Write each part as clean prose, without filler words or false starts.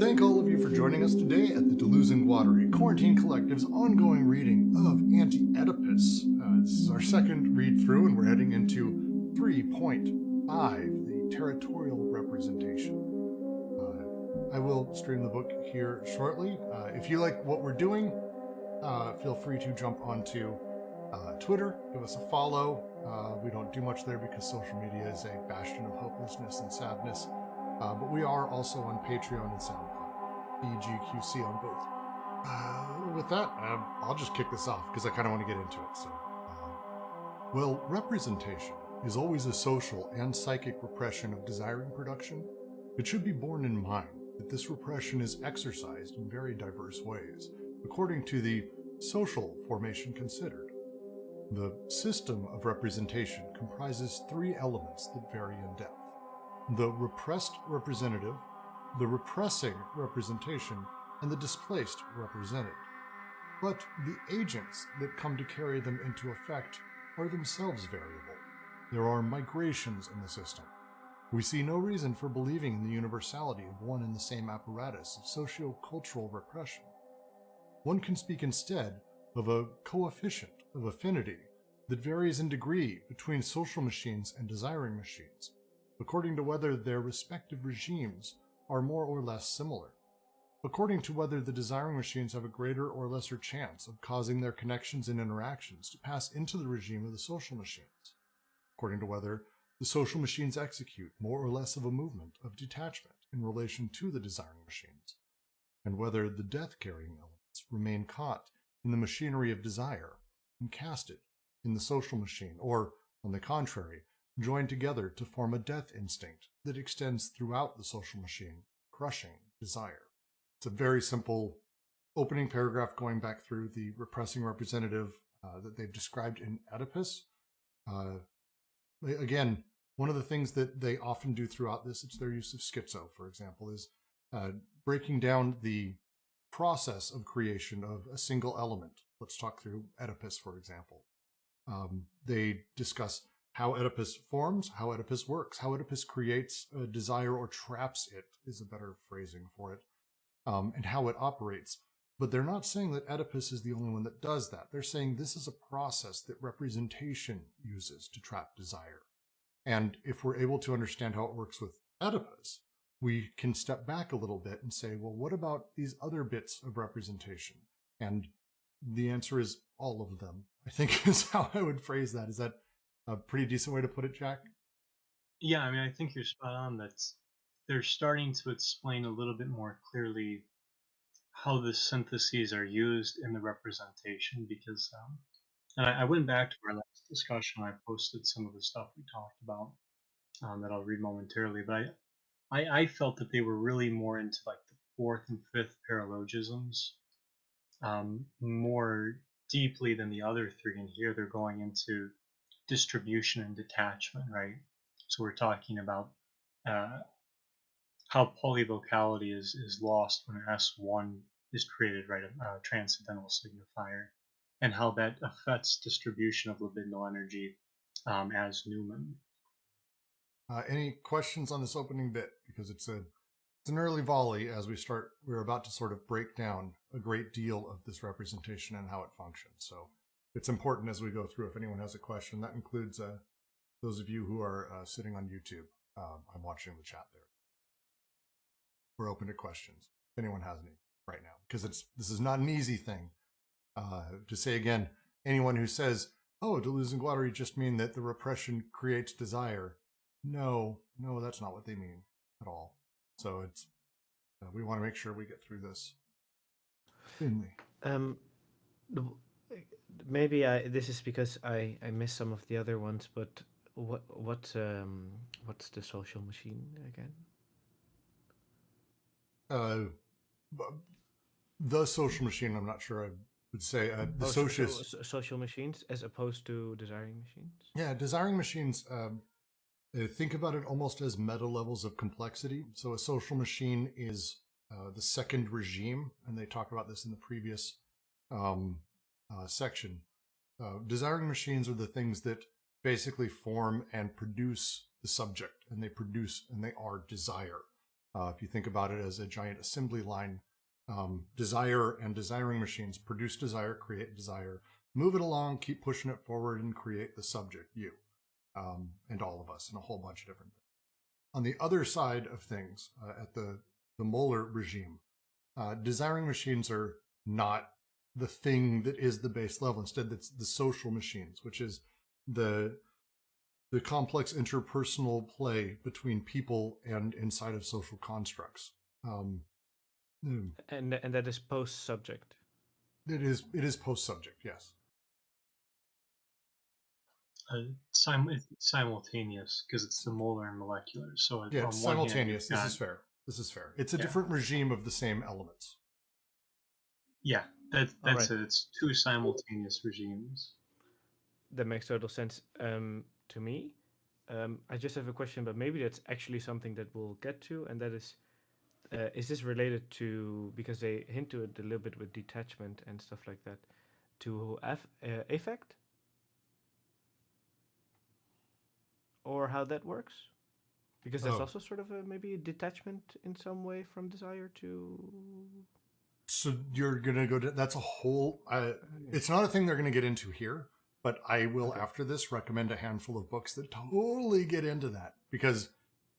thank all of you for joining us today at the Deleuze Guattari Quarantine Collective's ongoing reading of Anti-Oedipus. This is our second read through, and we're heading into 3.5, the Territorial Representation. I will stream the book here shortly. If you like what we're doing, feel free to jump onto Twitter, give us a follow. We don't do much there because social media is a bastion of hopelessness and sadness. But we are also on Patreon and SoundCloud, BGQC on both. With that, I'll just kick this off because I kind of want to get into it. Well, representation is always a social and psychic repression of desiring production. It should be borne in mind that this repression is exercised in very diverse ways, according to the social formation considered. The system of representation comprises three elements that vary in depth: the repressed representative, the repressing representation, and the displaced represented. But the agents that come to carry them into effect are themselves variable. There are migrations in the system. We see no reason for believing in the universality of one and the same apparatus of socio-cultural repression. One can speak instead of a coefficient of affinity that varies in degree between social machines and desiring machines, according to whether their respective regimes are more or less similar, according to whether the desiring machines have a greater or lesser chance of causing their connections and interactions to pass into the regime of the social machines, according to whether the social machines execute more or less of a movement of detachment in relation to the desiring machines, and whether the death-carrying elements remain caught in the machinery of desire and casted in the social machine, or, on the contrary, joined together to form a death instinct that extends throughout the social machine, crushing desire. It's a very simple opening paragraph going back through the repressing representative that they've described in Oedipus. Again, one of the things that they often do throughout this, it's their use of schizo, for example, is breaking down the process of creation of a single element. Let's talk through Oedipus, for example. They discuss how Oedipus forms, how Oedipus works, how Oedipus creates a desire or traps it, is a better phrasing for it, and how it operates. But they're not saying that Oedipus is the only one that does that. They're saying this is a process that representation uses to trap desire. And if we're able to understand how it works with Oedipus, we can step back a little bit and say, well, what about these other bits of representation? And the answer is all of them, I think, is how I would phrase that. Is that a pretty decent way to put it, Jack? Yeah, I mean, I think you're spot on. They're starting to explain a little bit more clearly how the syntheses are used in the representation because, and I went back to our last discussion. I posted some of the stuff we talked about that I'll read momentarily, but I felt that they were really more into like the fourth and fifth paralogisms more deeply than the other three. And here they're going into distribution and detachment, right? So we're talking about how polyvocality is lost when S1 is created, right? A transcendental signifier, and how that affects distribution of libidinal energy as Newman. Any questions on this opening bit? Because it's an early volley as we're about to sort of break down a great deal of this representation and how it functions. So it's important as we go through. If anyone has a question, that includes those of you who are sitting on YouTube. I'm watching the chat there. We're open to questions if anyone has any right now, because this is not an easy thing. To say again, anyone who says, oh, Deleuze and Guattari just mean that the repression creates desire. No, that's not what they mean at all. So we want to make sure we get through this thinly. Maybe this is because I missed some of the other ones, but what's the social machine again? The social machine, I'm not sure I would say. The Socius. Social machines as opposed to desiring machines? Yeah, desiring machines, think about it almost as meta levels of complexity. So a social machine is the second regime, and they talk about this in the previous section. Desiring machines are the things that basically form and produce the subject, and they produce and they are desire. If you think about it as a giant assembly line, desire and desiring machines produce desire, create desire, move it along, keep pushing it forward, and create the subject, you, and all of us, and a whole bunch of different things. On the other side of things, at the molar regime, desiring machines are not the thing that is the base level. Instead, that's the social machines, which is the complex interpersonal play between people and inside of social constructs. And that is post subject. It is post subject, yes. Simultaneous, because it's the molar and molecular. So Yeah, it's on one hand, simultaneous. you've This is got- fair. This is fair. It's a Yeah. different regime of the same elements. Yeah, that's Alright. it. It's two simultaneous regimes. That makes total sense to me. I just have a question, but maybe that's actually something that we'll get to, and that is this related to, because they hint to it a little bit with detachment and stuff like that, to affect? Or how that works? Because that's Oh. also sort of maybe a detachment in some way from desire to... So you're gonna go to that's a whole. It's not a thing they're gonna get into here, but I will after this recommend a handful of books that totally get into that because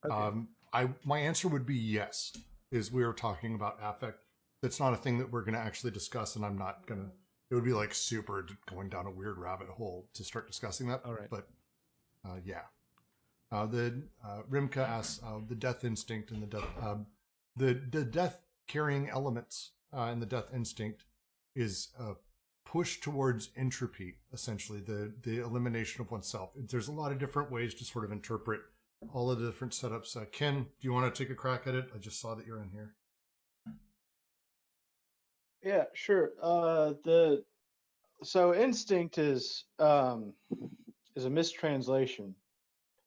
my answer would be yes. Is we were talking about affect. That's not a thing that we're gonna actually discuss, and I'm not gonna. It would be like super going down a weird rabbit hole to start discussing that. All right. But yeah. Rimka asks the death instinct and the death carrying elements and the death instinct is a push towards entropy, essentially the elimination of oneself. There's a lot of different ways to sort of interpret all of the different setups. Ken, do you want to take a crack at it? I just saw that you're in here. Yeah, sure. So instinct is a mistranslation.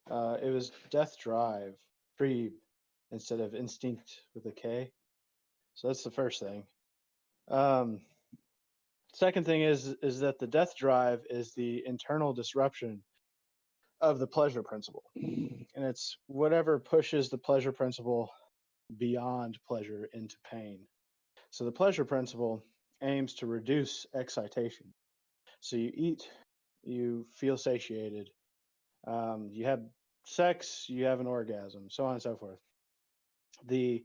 It was death drive, free, instead of instinct with a K. So that's the first thing. Second thing is that the death drive is the internal disruption of the pleasure principle, and it's whatever pushes the pleasure principle beyond pleasure into pain. So the pleasure principle aims to reduce excitation. So you eat, you feel satiated, you have sex, you have an orgasm, so on and so forth. The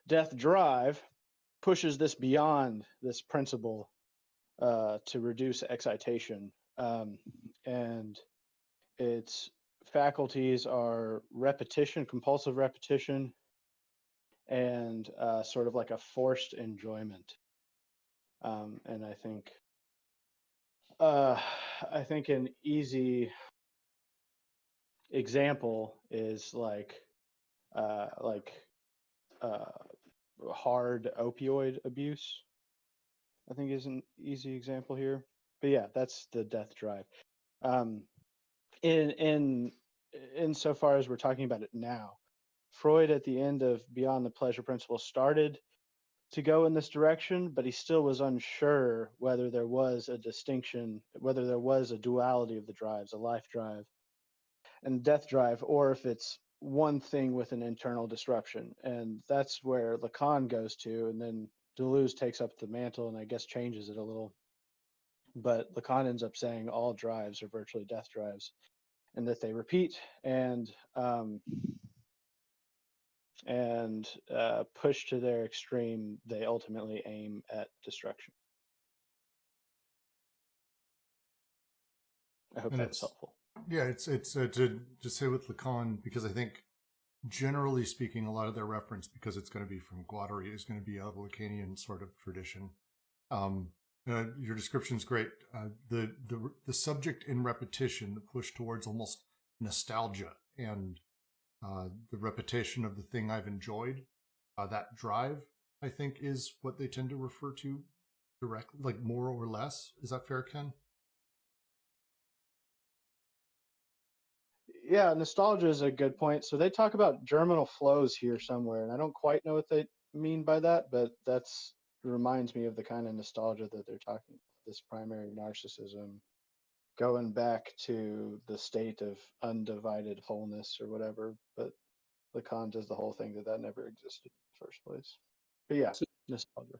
death drive pushes this beyond this principle to reduce excitation, and its faculties are repetition, compulsive repetition, and sort of like a forced enjoyment. And I think an easy example is like hard opioid abuse. I think is an easy example here. But yeah, that's the death drive. In so far as we're talking about it now, Freud at the end of Beyond the Pleasure Principle started to go in this direction, but he still was unsure whether there was a distinction, whether there was a duality of the drives, a life drive and death drive, or if it's one thing with an internal disruption. And that's where Lacan goes to, and then Deleuze takes up the mantle and I guess changes it a little. But Lacan ends up saying all drives are virtually death drives, and that they repeat and pushed to their extreme, they ultimately aim at destruction. I hope that was helpful. Yeah, it's to say with Lacan, because I think generally speaking, a lot of their reference, because it's going to be from Guattari, is going to be a Lacanian sort of tradition. Your description's great. The subject in repetition, the push towards almost nostalgia and the repetition of the thing I've enjoyed, that drive, I think, is what they tend to refer to directly, like more or less. Is that fair, Ken? Yeah, nostalgia is a good point. So they talk about germinal flows here somewhere, and I don't quite know what they mean by that, but that's reminds me of the kind of nostalgia that they're talking about, this primary narcissism going back to the state of undivided wholeness or whatever. But Lacan does the whole thing that never existed in the first place. But yeah, So, nostalgia.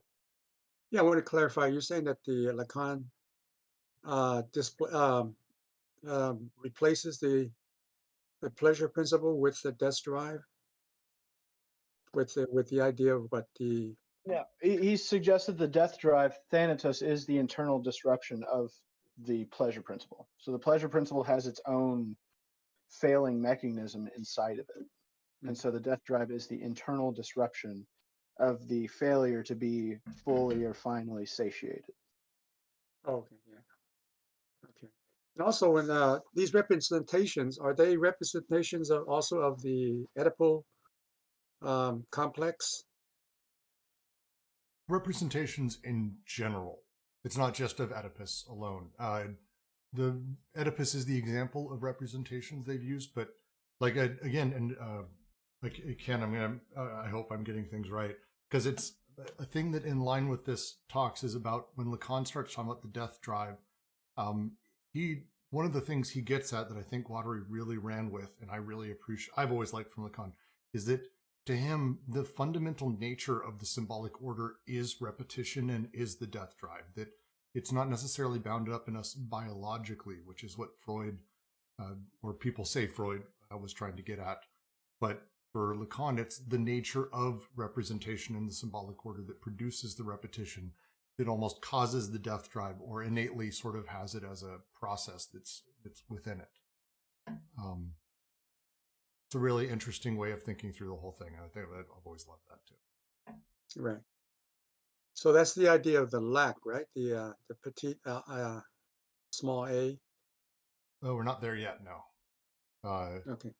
yeah, I want to clarify. You're saying that the Lacan display replaces the pleasure principle with the death drive, with the idea of what the Yeah, he suggested the death drive, Thanatos, is the internal disruption of the pleasure principle. So the pleasure principle has its own failing mechanism inside of it. And so the death drive is the internal disruption of the failure to be fully or finally satiated. okay, yeah, okay. And also, in these representations, are they representations of also of the Oedipal complex? Representations in general. It's not just of Oedipus alone. The Oedipus is the example of representations they've used, but like again, and like Ken, I hope I'm getting things right, because it's a thing that in line with this talks is about when Lacan starts talking about the death drive. One of the things he gets at that I think Guattari really ran with, and I really appreciate, I've always liked from Lacan, is that to him, the fundamental nature of the symbolic order is repetition and is the death drive. That it's not necessarily bound up in us biologically, which is what Freud, or people say Freud was trying to get at. But for Lacan, it's the nature of representation in the symbolic order that produces the repetition that almost causes the death drive, or innately sort of has it as a process that's within it. It's a really interesting way of thinking through the whole thing. I think I've always loved that too. Right. So that's the idea of the lack, right? The petite small a. Oh, we're not there yet. No. Okay.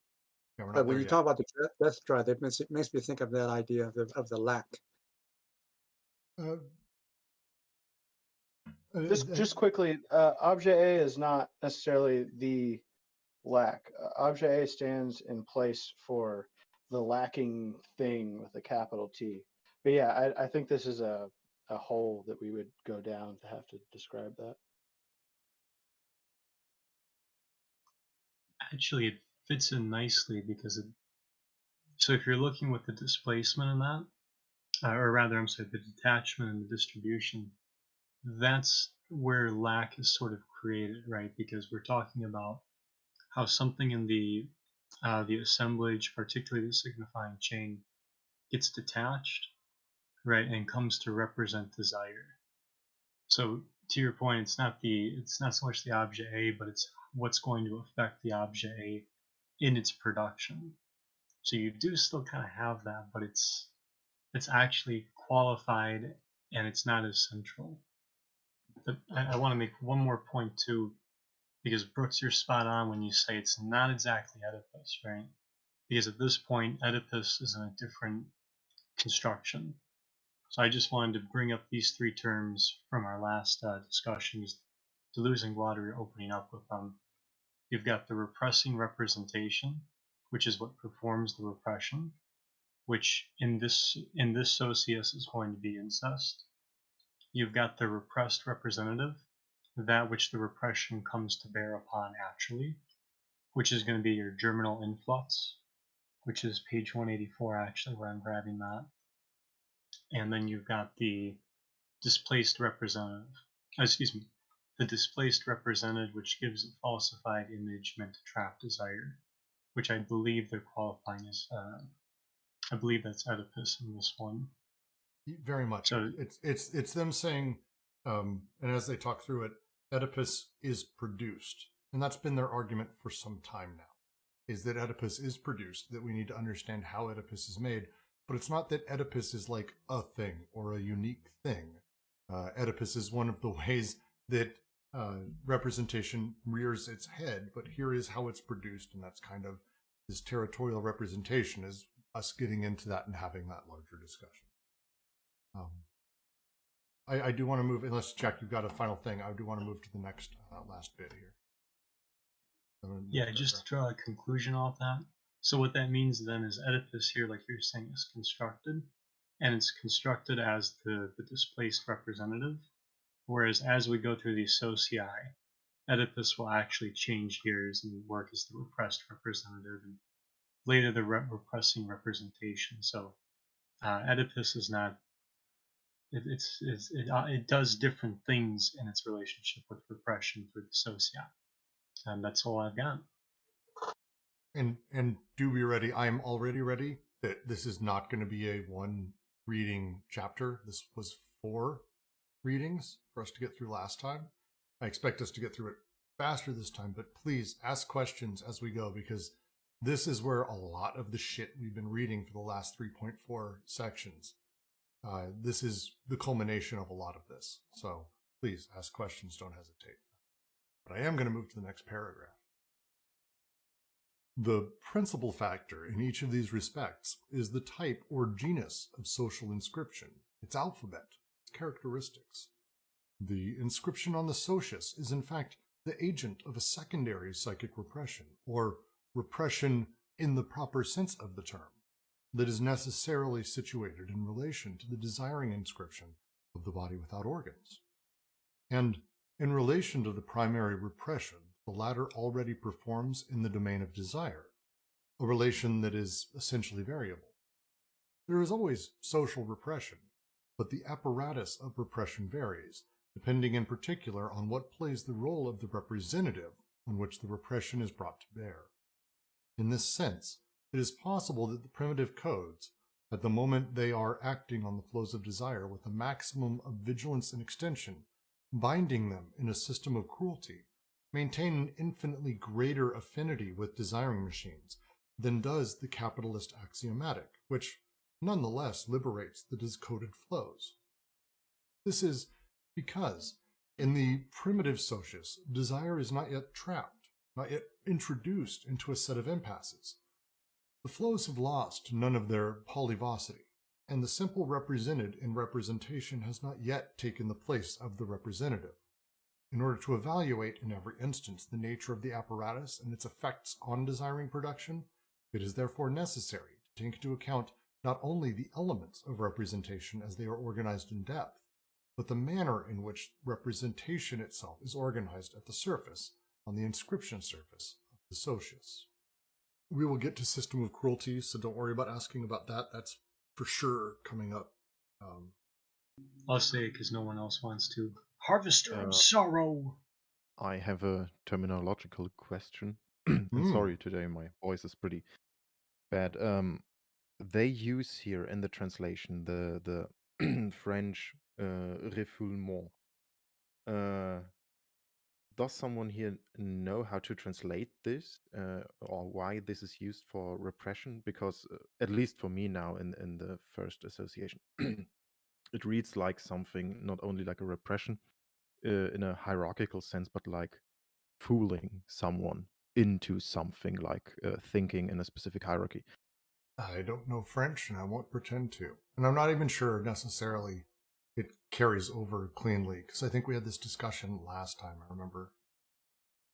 Yeah, we're But not when there you yet. talk about the death drive, it makes me think of that idea of the lack. Just quickly, objet A is not necessarily the lack. Objet A stands in place for the lacking thing with a capital T. But yeah, I think this is a hole that we would go down to have to describe that. Actually, it fits in nicely because so if you're looking with the displacement in that, or rather, I'm sorry, the detachment and the distribution, that's where lack is sort of created, right? Because we're talking about how something in the assemblage, particularly the signifying chain, gets detached, right, and comes to represent desire. So to your point, it's not so much the objet A, but it's what's going to affect the objet A in its production. So you do still kind of have that, but it's actually qualified and it's not as central. But I want to make one more point too, because Brooks, you're spot on when you say it's not exactly Oedipus, right? Because at this point, Oedipus is in a different construction. So I just wanted to bring up these three terms from our last discussions, Deleuze and Guattari opening up with them. You've got the repressing representation, which is what performs the repression, which in this Socius is going to be incest. You've got the repressed representative, that which the repression comes to bear upon actually, which is going to be your germinal influx, which is page 184 actually, where I'm grabbing that. And then you've got the displaced representative, the displaced represented, which gives a falsified image meant to trap desire, which I believe they're qualifying as, I believe that's Oedipus in this one. Very much. So it's them saying, and as they talk through it, Oedipus is produced, and that's been their argument for some time now, is that Oedipus is produced, that we need to understand how Oedipus is made, but it's not that Oedipus is like a thing or a unique thing. Oedipus is one of the ways that representation rears its head, but here is how it's produced, and that's kind of this territorial representation, is us getting into that and having that larger discussion. I do want to move, unless Jack, you've got a final thing, I do want to move to the next last bit here. Yeah, just to draw a conclusion off that. So what that means then is Oedipus here, like you're saying, is constructed, and it's constructed as the displaced representative, whereas as we go through these socii, Oedipus will actually change gears and work as the repressed representative, and later the repressing representation. So Oedipus is not. It does different things in its relationship with repression through the Socius. And that's all I've got. And do be ready. I'm already ready that this is not going to be a one reading chapter. This was 4 readings for us to get through last time. I expect us to get through it faster this time, but please ask questions as we go, because this is where a lot of the shit we've been reading for the last 3.4 sections. This is the culmination of a lot of this. So please ask questions, don't hesitate. But I am going to move to the next paragraph. The principal factor in each of these respects is the type or genus of social inscription, its alphabet, its characteristics. The inscription on the Socius is in fact the agent of a secondary psychic repression, or repression in the proper sense of the term, that is necessarily situated in relation to the desiring inscription of the body without organs. And in relation to the primary repression, the latter already performs in the domain of desire, a relation that is essentially variable. There is always social repression, but the apparatus of repression varies, depending in particular on what plays the role of the representative on which the repression is brought to bear. In this sense, it is possible that the primitive codes, at the moment they are acting on the flows of desire with a maximum of vigilance and extension, binding them in a system of cruelty, maintain an infinitely greater affinity with desiring machines than does the capitalist axiomatic, which nonetheless liberates the discoded flows. This is because in the primitive Socius, desire is not yet trapped, not yet introduced into a set of impasses. The flows have lost none of their polyvocity, and the simple represented in representation has not yet taken the place of the representative. In order to evaluate in every instance the nature of the apparatus and its effects on desiring production, it is therefore necessary to take into account not only the elements of representation as they are organized in depth, but the manner in which representation itself is organized at the surface, on the inscription surface of the Socius. We will get to system of cruelty, so don't worry about asking about that. That's for sure coming up. I'll say it because no one else wants to. Harvester of sorrow. I have a terminological question. And sorry, today my voice is pretty bad. They use here in the translation the French refoulement. Does someone here know how to translate this, or why this is used for repression? Because at least for me now in the first association, it reads like something not only like a repression in a hierarchical sense, but like fooling someone into something, like thinking in a specific hierarchy. I don't know French, and I won't pretend to. And I'm not even sure necessarily it carries over cleanly, because I think we had this discussion last time, I remember,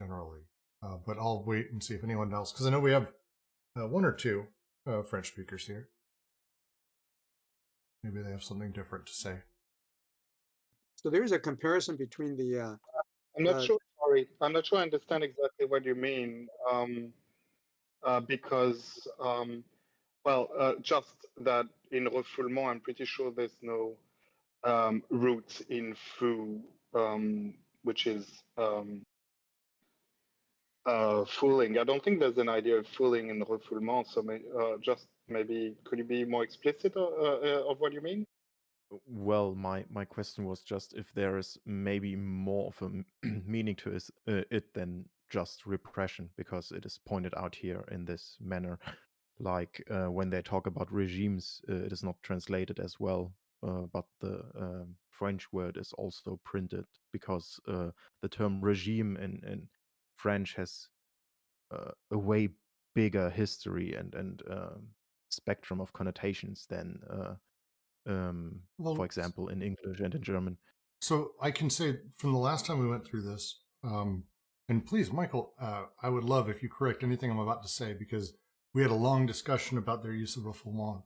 generally. But I'll wait and see if anyone else, because I know we have 1 or 2 French speakers here. Maybe they have something different to say. So there is a comparison between the. I'm not sure. Sorry, I'm not sure I understand exactly what you mean. Because, just that in refoulement, I'm pretty sure there's no root in fou, which is fooling. I don't think there's an idea of fooling in refoulement. So just maybe could you be more explicit of what you mean? Well, my question was just if there is maybe more of a meaning to it than just repression, because it is pointed out here in this manner. Like when they talk about regimes, it is not translated as well, but the French word is also printed, because the term regime in French has a way bigger history and spectrum of connotations than for example, in English and in German. So I can say from the last time we went through this, and please, Michael, I would love if you correct anything I'm about to say, because we had a long discussion about their use of refoulement.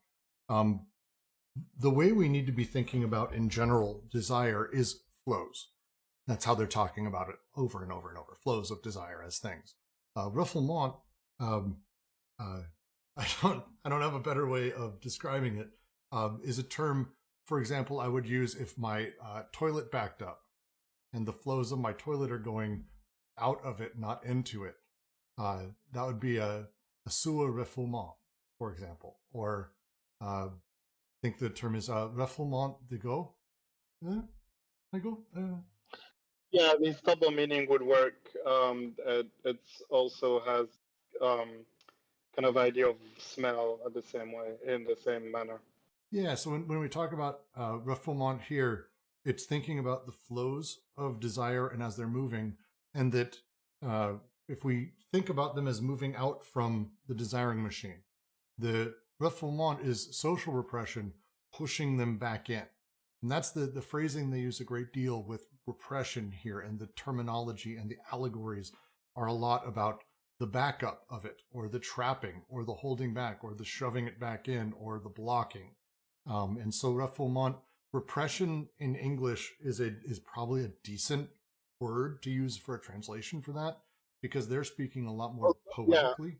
The way we need to be thinking about, in general, desire is flows. That's how they're talking about it over and over and over, flows of desire as things. Refoulement I don't have a better way of describing it. Is a term, for example, I would use if my toilet backed up and the flows of my toilet are going out of it, not into it. That would be a sewer refoulement, for example. Or I think the term is refoulement d'ego. Yeah, this double meaning would work. It also has kind of idea of smell in the same manner. Yeah, so when we talk about refoulement here, it's thinking about the flows of desire and as they're moving, and that if we think about them as moving out from the desiring machine, the refoulement is social repression pushing them back in. And that's the phrasing they use a great deal with repression here, and the terminology and the allegories are a lot about the backup of it, or the trapping, or the holding back, or the shoving it back in, or the blocking. And so refoulement, repression in English is probably a decent word to use for a translation for that, because they're speaking a lot more poetically.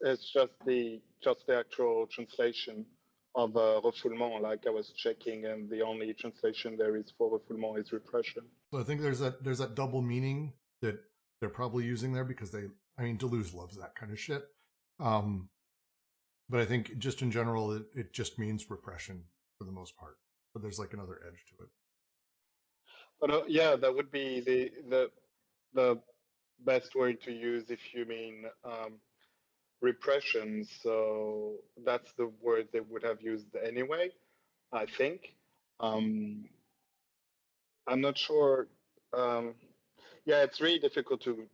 Yeah, it's just the actual translation of refoulement, like I was checking, and the only translation there is for refoulement is repression. So I think there's that double meaning that they're probably using there, because Deleuze loves that kind of shit. But I think just in general, it just means repression for the most part. But there's like another edge to it. But yeah, that would be the best word to use if you mean repression. So that's the word they would have used anyway, I think. I'm not sure. Yeah, it's really difficult to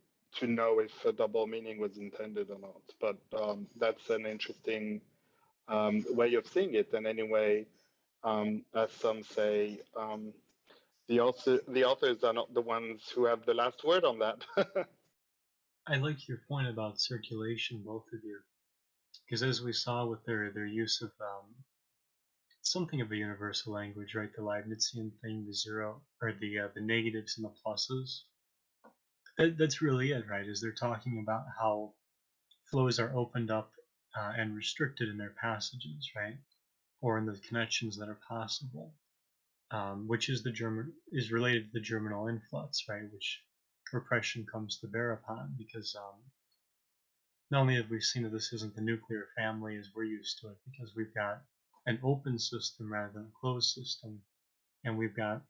know if a double meaning was intended or not. But that's an interesting way of seeing it. And anyway, as some say, the authors are not the ones who have the last word on that. I like your point about circulation, both of you, because as we saw with their use of something of a universal language, right? The Leibnizian thing, the zero or the negatives and the pluses. That's really it, right? Is they're talking about how flows are opened up and restricted in their passages, right? Or in the connections that are possible, which is is related to the germinal influx, right? Which repression comes to bear upon, because not only have we seen that this isn't the nuclear family as we're used to it, because we've got an open system rather than a closed system, and we've got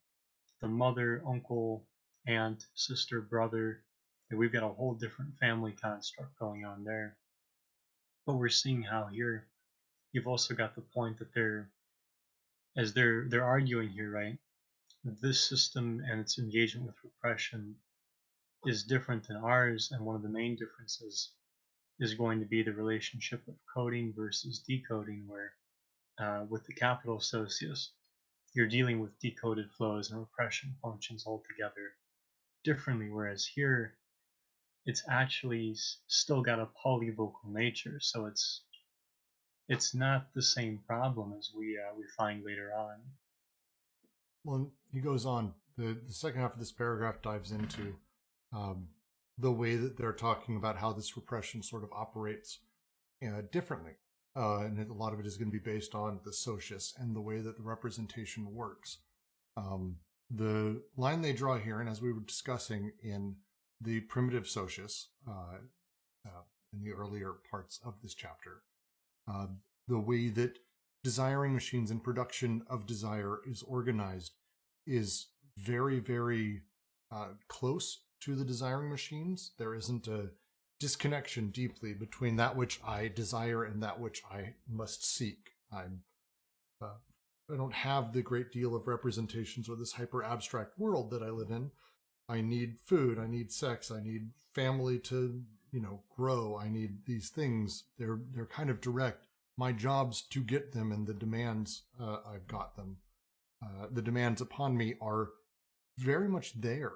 the mother, uncle, aunt, sister, brother, and we've got a whole different family construct going on there. But we're seeing how here you've also got the point that they're arguing here, right? This system and its engagement with repression is different than ours, and one of the main differences is going to be the relationship of coding versus decoding, where with the capital Socius, you're dealing with decoded flows and repression functions altogether differently, whereas here it's actually still got a polyvocal nature, so it's not the same problem as we find later on. Well, he goes on. The second half of this paragraph dives into the way that they're talking about how this repression sort of operates differently. And a lot of it is going to be based on the Socius and the way that the representation works. The line they draw here, and as we were discussing in the primitive Socius in the earlier parts of this chapter, the way that desiring machines and production of desire is organized is very, very close to the desiring machines. There isn't a disconnection deeply between that which I desire and that which I must seek. I don't have the great deal of representations or this hyper abstract world that I live in. I need food, I need sex, I need family to, grow. I need these things. They're kind of direct. My job's to get them, and the demands I've got them. The demands upon me are very much there.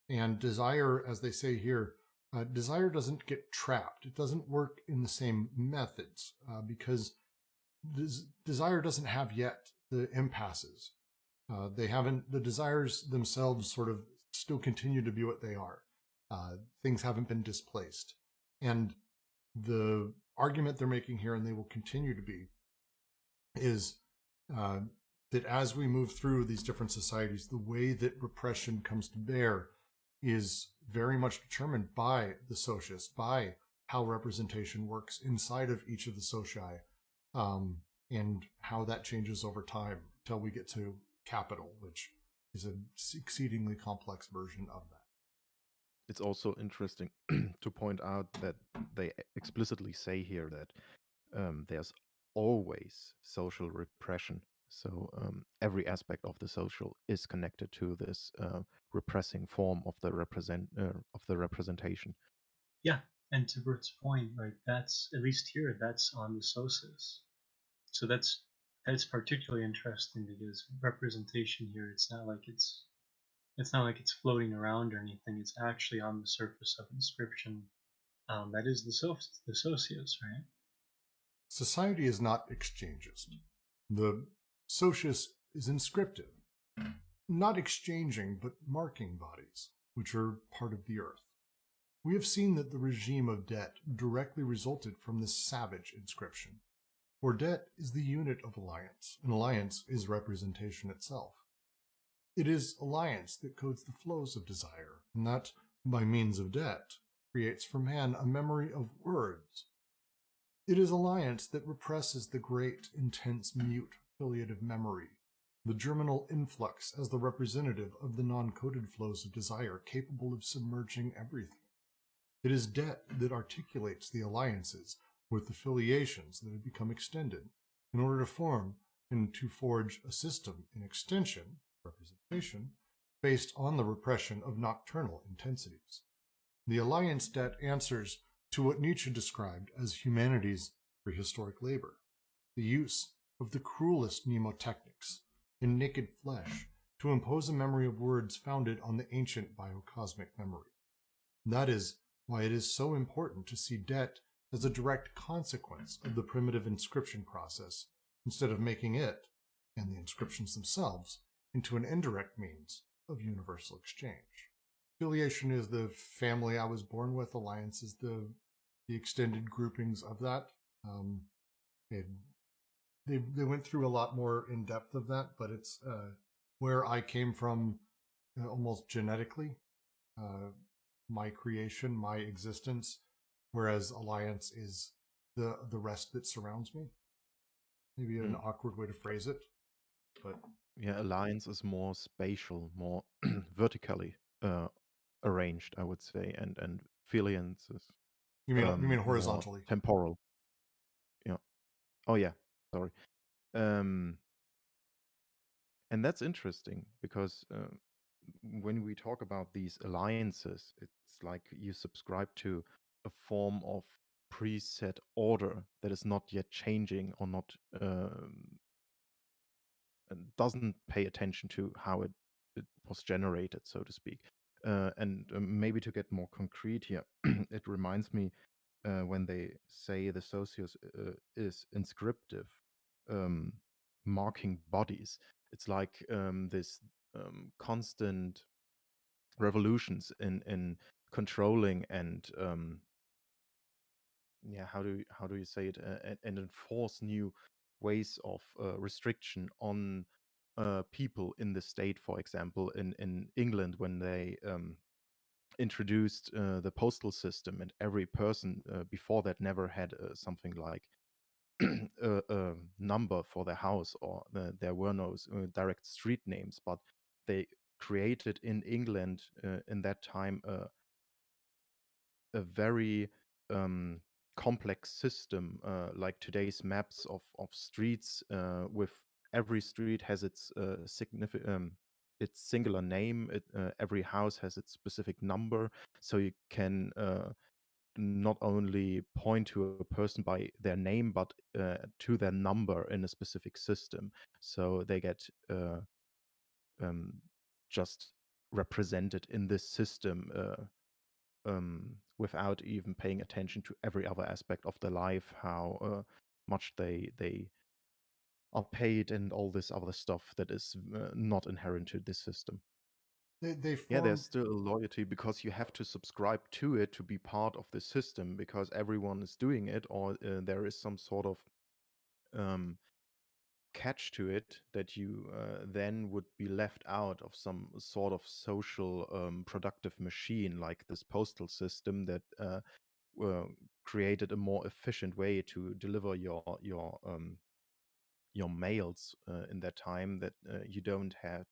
And desire, as they say here, desire doesn't get trapped. It doesn't work in the same methods because desire doesn't have yet the impasses. The desires themselves sort of still continue to be what they are. Things haven't been displaced. And the argument they're making here, and they will continue to be, is that as we move through these different societies, the way that repression comes to bear is very much determined by the Socius, by how representation works inside of each of the socii, and how that changes over time until we get to capital, which is an exceedingly complex version of that. It's also interesting to point out that they explicitly say here that there's always social repression. So every aspect of the social is connected to this repressing form of the representation. Yeah, and to Bert's point, right? That's at least here. That's on the Socius. So that's particularly interesting because representation here. It's not like it's floating around or anything. It's actually on the surface of inscription. That is the Socius, right? Society is not exchangist. The Socius is inscriptive, not exchanging, but marking bodies, which are part of the earth. We have seen that the regime of debt directly resulted from this savage inscription. For debt is the unit of alliance, and alliance is representation itself. It is alliance that codes the flows of desire, and that, by means of debt, creates for man a memory of words. It is alliance that represses the great, intense, mute, affiliative memory, the germinal influx as the representative of the non-coded flows of desire capable of submerging everything. It is debt that articulates the alliances with affiliations that have become extended in order to form and to forge a system in extension, representation, based on the repression of nocturnal intensities. The alliance debt answers to what Nietzsche described as humanity's prehistoric labor, the use of the cruelest mnemotechnics in naked flesh to impose a memory of words founded on the ancient biocosmic memory. That is why it is so important to see debt as a direct consequence of the primitive inscription process, instead of making it, and the inscriptions themselves, into an indirect means of universal exchange. Affiliation is the family I was born with. Alliance is the extended groupings of that. They went through a lot more in depth of that, but it's where I came from almost genetically. My creation, my existence, whereas alliance is the rest that surrounds me. Maybe an awkward way to phrase it, but Yeah, alliance is more spatial, more vertically arranged, I would say, and filiance is you mean more horizontally? temporal. Yeah. Oh yeah. Sorry. Um, and that's interesting because when we talk about these alliances, it's like you subscribe to a form of preset order that is not yet changing or not doesn't pay attention to how it was generated, so to speak. And maybe to get more concrete here, it reminds me when they say the Socius is inscriptive, marking bodies. It's like this constant revolutions in controlling and yeah, how do you say it, and enforce new ways of restriction on people in the state. For example, in England, when they introduced the postal system, and every person before that never had something like a number for their house, or there were no direct street names, but they created in England in that time a very complex system, like today's maps of streets, with every street has its its singular name. Every house has its specific number, so you can not only point to a person by their name, but to their number in a specific system. So they get um, just represented in this system. Without even paying attention to every other aspect of their life, how much they are paid, and all this other stuff that is not inherent to this system. They Yeah, form. there's still a loyalty because you have to subscribe to it to be part of the system because everyone is doing it, or there is some sort of um, catch to it that you then would be left out of some sort of social productive machine like this postal system that created a more efficient way to deliver your mails in that time that you don't have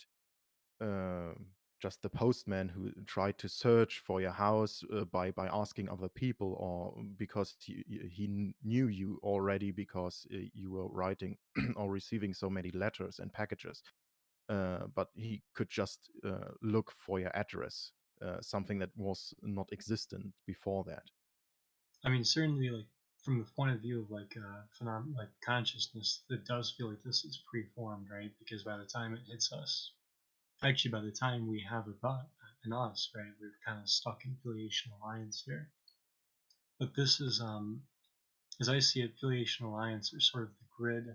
just the postman who tried to search for your house by asking other people, or because he knew you already because you were writing or receiving so many letters and packages. But he could just look for your address, something that was not existent before that. I mean, certainly, like from the point of view of like like consciousness, it does feel like this is preformed, right? Because by the time it hits us, actually, by the time we have a thought in us, right, we're kind of stuck in filiation alliance here. But this is, as I see it, filiation alliance are sort of the grid,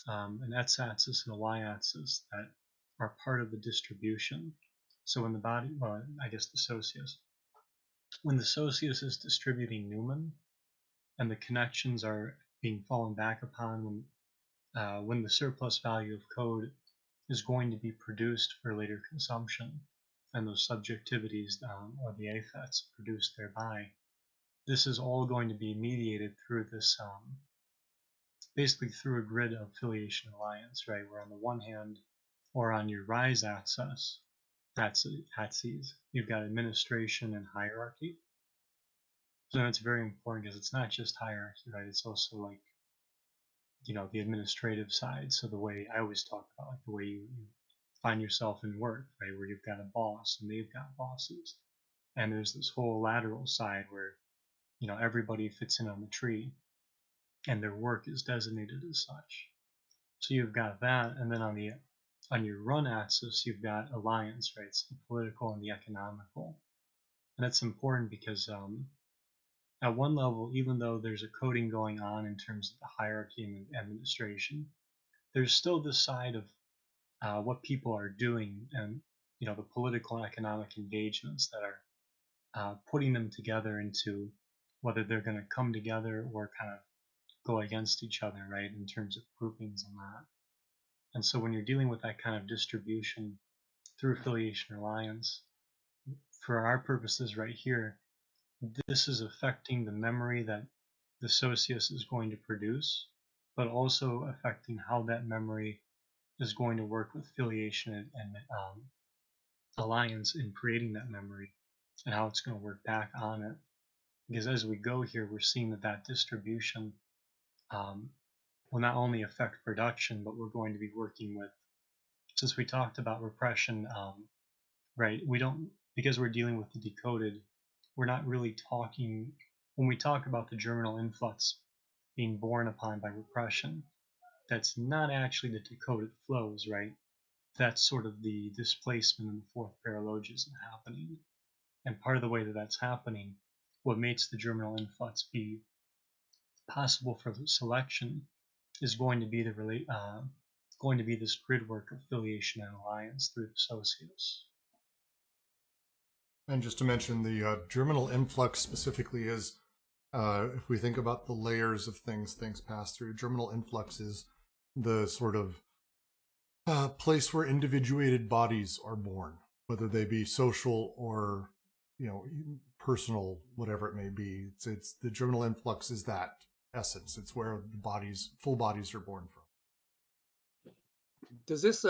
an x-axis and a y-axis that are part of the distribution. So when the body, well, I guess the Socius, when the Socius is distributing Newman, and the connections are being fallen back upon when the surplus value of code is going to be produced for later consumption, and those subjectivities or the affects produced thereby. This is all going to be mediated through this, basically through a grid of filiation alliance, right? Where on the one hand, or on your rise axis, you've got administration and hierarchy. So that's very important because it's not just hierarchy, right? It's also like, the administrative side. So the way I always talk about, like the way you find yourself in work, right? Where you've got a boss and they've got bosses. And there's this whole lateral side where, everybody fits in on the tree and their work is designated as such. So you've got that. And then on your run axis, you've got alliance, right? It's the political and the economical. And that's important because at one level, even though there's a coding going on in terms of the hierarchy and administration, there's still this side of what people are doing and the political and economic engagements that are putting them together into whether they're going to come together or kind of go against each other, right, in terms of groupings and that. And so when you're dealing with that kind of distribution through affiliation or alliance, for our purposes right here, this is affecting the memory that the Socius is going to produce, but also affecting how that memory is going to work with filiation and alliance in creating that memory, and how it's going to work back on it. Because as we go here, we're seeing that distribution will not only affect production, but we're going to be working with, since we talked about repression, right? Because we're dealing with the decoded, we're not really talking, when we talk about the germinal influx being born upon by repression, that's not actually the decoded flows, right? That's sort of the displacement in the fourth paralogism happening. And part of the way that that's happening, what makes the germinal influx be possible for the selection is going to be this grid work of filiation and alliance through the Socius. And just to mention, the germinal influx specifically is, if we think about the layers of things pass through, germinal influx is the sort of place where individuated bodies are born, whether they be social or, personal, whatever it may be. It's the germinal influx is that essence. It's where the full bodies are born from. Does this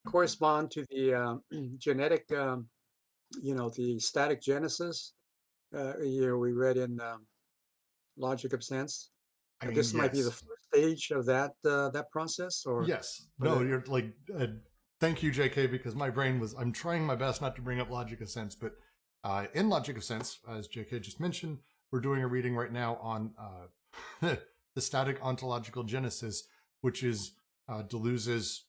correspond to the genetic, the static genesis we read in Logic of Sense? I mean, This might be the yes. first stage of that process, or Yes. No, you're like, thank you, JK, because I'm trying my best not to bring up Logic of Sense, but in Logic of Sense, as JK just mentioned, we're doing a reading right now on the static ontological genesis, which is Deleuze's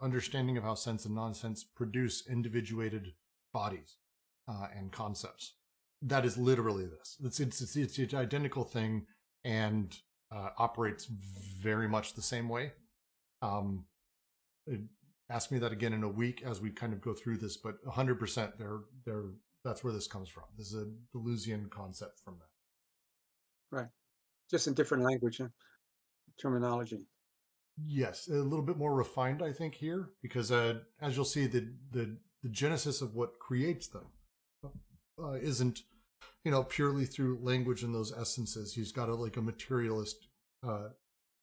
understanding of how sense and nonsense produce individuated bodies and concepts. That is literally this. It's the identical thing and operates very much the same way. ask me that again in a week as we kind of go through this, but 100% that's where this comes from. This is a Deleuzian concept from that. Right. Just in different language and terminology. Yes, a little bit more refined, I think, here, because as you'll see, the genesis of what creates them isn't, purely through language and those essences. He's got a materialist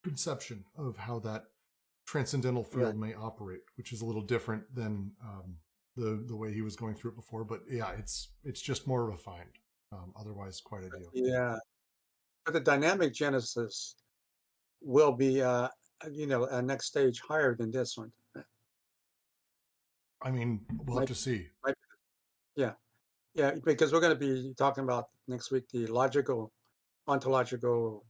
conception of how that transcendental field may operate, which is a little different than the way he was going through it before. But yeah, it's just more refined. Otherwise, quite ideal. Yeah. But the dynamic genesis will be, a next stage higher than this one. I mean, we'll have to see. Yeah. Yeah, because we're going to be talking about next week the ontological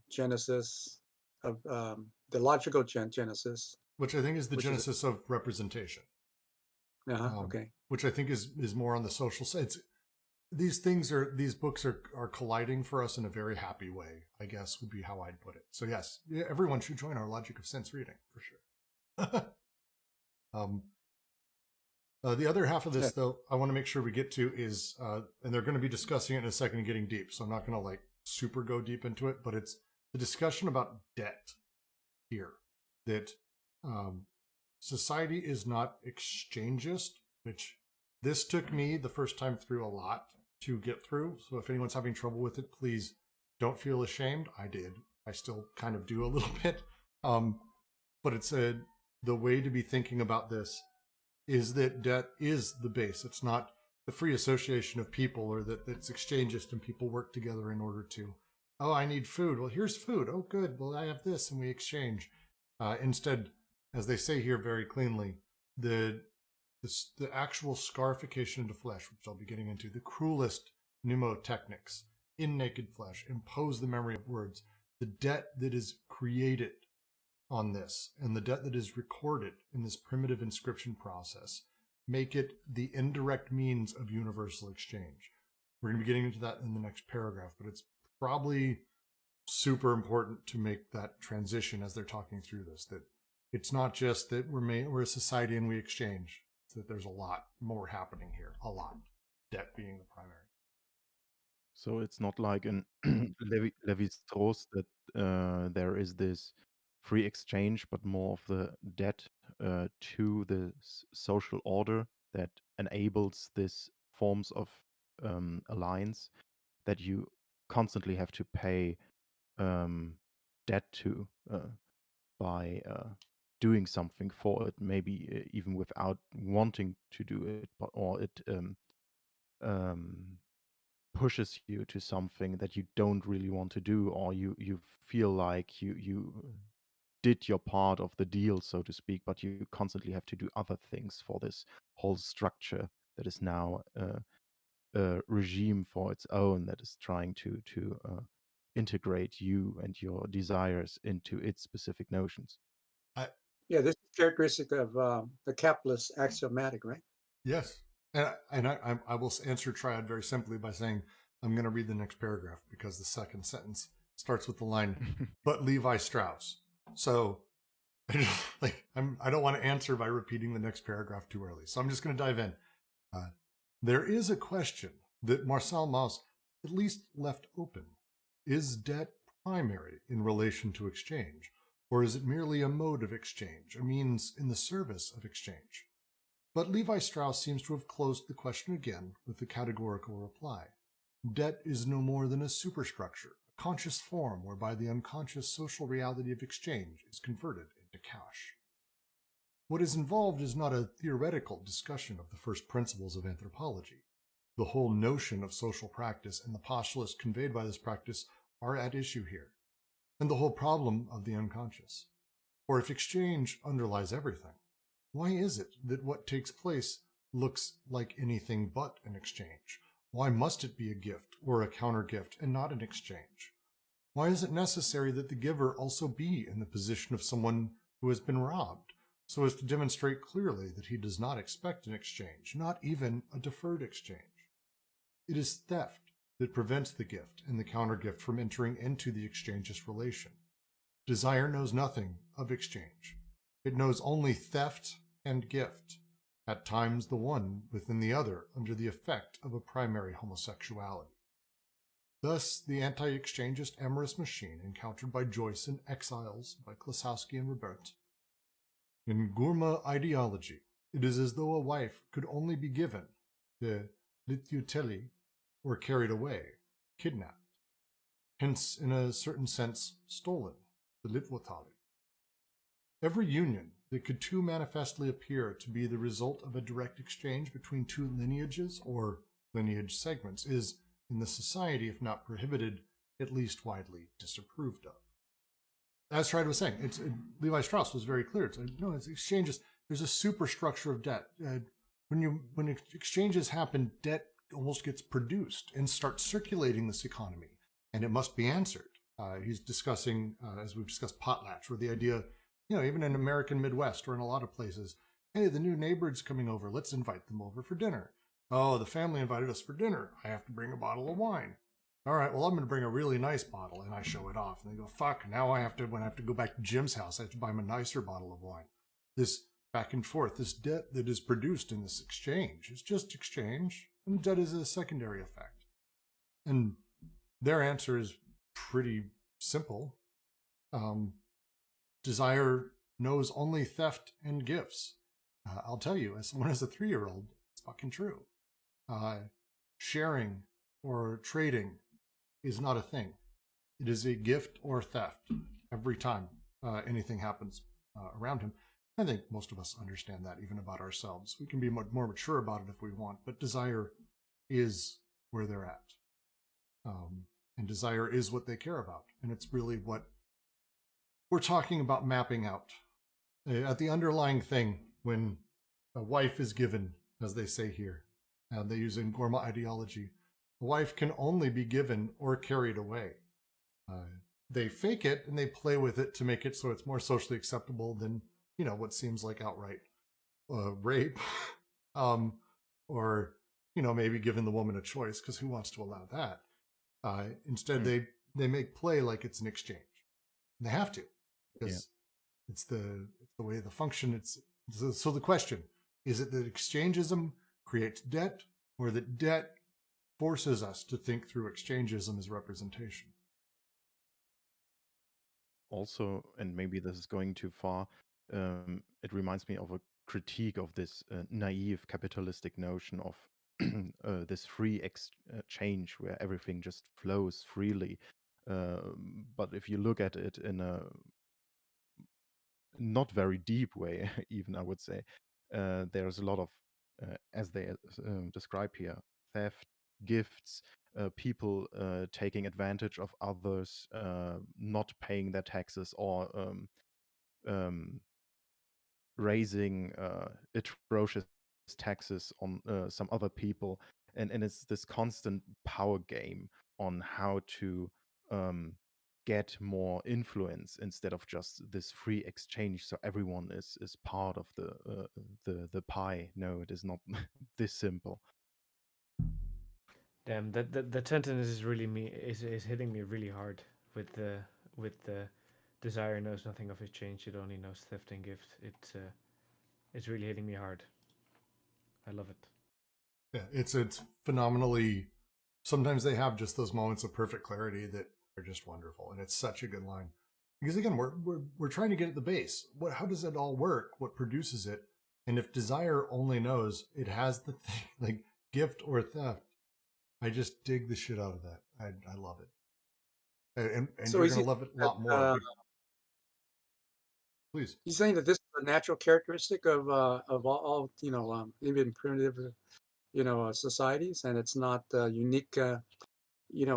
genesis of the logical genesis, which I think is the genesis of representation. Okay. Which I think is more on the social side. These books are colliding for us in a very happy way, I guess would be how I'd put it. So yes, everyone should join our Logic of Sense reading for sure. The other half of this, though, I want to make sure we get to is, and they're going to be discussing it in a second and getting deep, so I'm not going to super go deep into it, but it's the discussion about debt here, that society is not exchangist, which this took me the first time through a lot to get through. So if anyone's having trouble with it, please don't feel ashamed. I did. I still kind of do a little bit. But it's the way to be thinking about this is that debt is the base. It's not the free association of people, or that it's exchangist and people work together in order to, oh, I need food. Well, here's food. Oh, good. Well, I have this, and we exchange. Instead, as they say here very cleanly, the actual scarification into flesh, which I'll be getting into, the cruelest mnemotechnics in naked flesh, impose the memory of words, the debt that is created on this, and the debt that is recorded in this primitive inscription process, make it the indirect means of universal exchange. We're going to be getting into that in the next paragraph, but it's probably super important to make that transition as they're talking through this, that it's not just that we're a society and we exchange. That there's a lot more happening here, a lot. Debt being the primary. So it's not like in Levi-Strauss that there is this free exchange, but more of the debt to the social order that enables this forms of alliance that you constantly have to pay debt to by doing something for it, maybe even without wanting to do it, or it pushes you to something that you don't really want to do, or you feel like you did your part of the deal, so to speak, but you constantly have to do other things for this whole structure that is now a regime for its own, that is trying to integrate you and your desires into its specific notions. Yeah, this is characteristic of the capitalist axiomatic, right? Yes. And I will answer Triad very simply by saying I'm going to read the next paragraph, because the second sentence starts with the line, but Levi Strauss. So I don't want to answer by repeating the next paragraph too early. So I'm just going to dive in. There is a question that Marcel Mauss at least left open. Is debt primary in relation to exchange? Or is it merely a mode of exchange, a means in the service of exchange? But Levi Strauss seems to have closed the question again with the categorical reply. Debt is no more than a superstructure, a conscious form whereby the unconscious social reality of exchange is converted into cash. What is involved is not a theoretical discussion of the first principles of anthropology. The whole notion of social practice and the postulates conveyed by this practice are at issue here, and the whole problem of the unconscious. For if exchange underlies everything, why is it that what takes place looks like anything but an exchange? Why must it be a gift or a counter-gift and not an exchange? Why is it necessary that the giver also be in the position of someone who has been robbed, so as to demonstrate clearly that he does not expect an exchange, not even a deferred exchange? It is theft that prevents the gift and the counter-gift from entering into the exchangeist relation. Desire knows nothing of exchange. It knows only theft and gift, at times the one within the other under the effect of a primary homosexuality. Thus, the anti-exchangist amorous machine encountered by Joyce in Exiles by Klasowski and Robert. In Gourma ideology, it is as though a wife could only be given, the lituteli, or carried away, kidnapped, hence in a certain sense stolen, the litvotali. Every union that could too manifestly appear to be the result of a direct exchange between two lineages or lineage segments is, in the society, if not prohibited, at least widely disapproved of. As Stride was saying, Levi Strauss was very clear. It's exchanges. There's a superstructure of debt. When exchanges happen, debt almost gets produced and starts circulating this economy, and it must be answered. He's discussing, as we've discussed, potlatch, where the idea, even in American Midwest or in a lot of places, hey, the new neighbor's coming over. Let's invite them over for dinner. Oh, the family invited us for dinner. I have to bring a bottle of wine. All right, well, I'm going to bring a really nice bottle, and I show it off. And they go, fuck, now when I have to go back to Jim's house, I have to buy him a nicer bottle of wine. This back and forth, this debt that is produced in this exchange is just exchange, and debt is a secondary effect. And their answer is pretty simple. Desire knows only theft and gifts. I'll tell you, as someone as a 3-year-old, it's fucking true. Sharing or trading is not a thing. It is a gift or theft every time anything happens around him. I think most of us understand that, even about ourselves. We can be more mature about it if we want, but desire is where they're at. And desire is what they care about. And it's really what we're talking about mapping out. At the underlying thing, when a wife is given, as they say here, and they use in Gorma ideology, a wife can only be given or carried away. They fake it and they play with it to make it so it's more socially acceptable than, what seems like outright rape, or, maybe giving the woman a choice, because who wants to allow that? Instead, they make play like it's an exchange. And they have to, because it's the way the function. So the question, is it that exchangism creates debt, or that debt forces us to think through exchangism as representation? Also, and maybe this is going too far, it reminds me of a critique of this naive capitalistic notion of this free exchange where everything just flows freely. But if you look at it in a not very deep way, even I would say, there's a lot of, as they describe here, theft, gifts, people taking advantage of others, not paying their taxes, or raising atrocious taxes on some other people. And it's this constant power game on how to get more influence instead of just this free exchange, so everyone is part of the pie. No, it is not this simple. Damn, that sentence is really is hitting me really hard with the desire knows nothing of exchange, it only knows theft and gift. It's really hitting me hard. I love it. Yeah, it's phenomenally. Sometimes they have just those moments of perfect clarity that are just wonderful, and it's such a good line. Because again, we're trying to get at the base. How does it all work? What produces it? And if desire only knows it has the thing like gift or theft, I just dig the shit out of that. I love it, and So you're is gonna he love it a that, lot more. Please. he's saying that this is a natural characteristic of all even primitive societies, and it's not unique in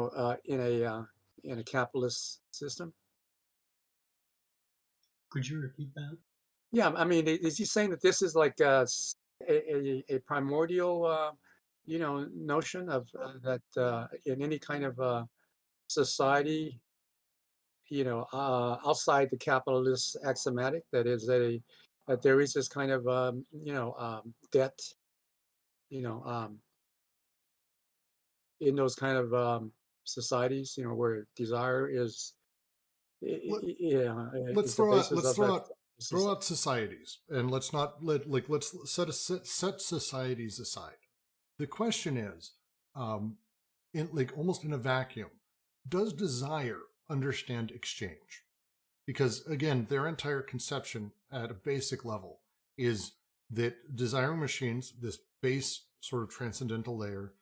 a capitalist system? Could you repeat that? Yeah, I mean, is he saying that this is like a primordial notion of that in any kind of society, outside the capitalist axiomatic, that there is this kind of debt, you know, um, in those kind of societies, where desire is, Let, yeah, let's is the throw out. basis Let's of throw it. out. throw out societies, and let's not let's set societies aside. The question is, in almost in a vacuum, does desire understand exchange? Because again, their entire conception at a basic level is that desiring machines, this base sort of transcendental layer,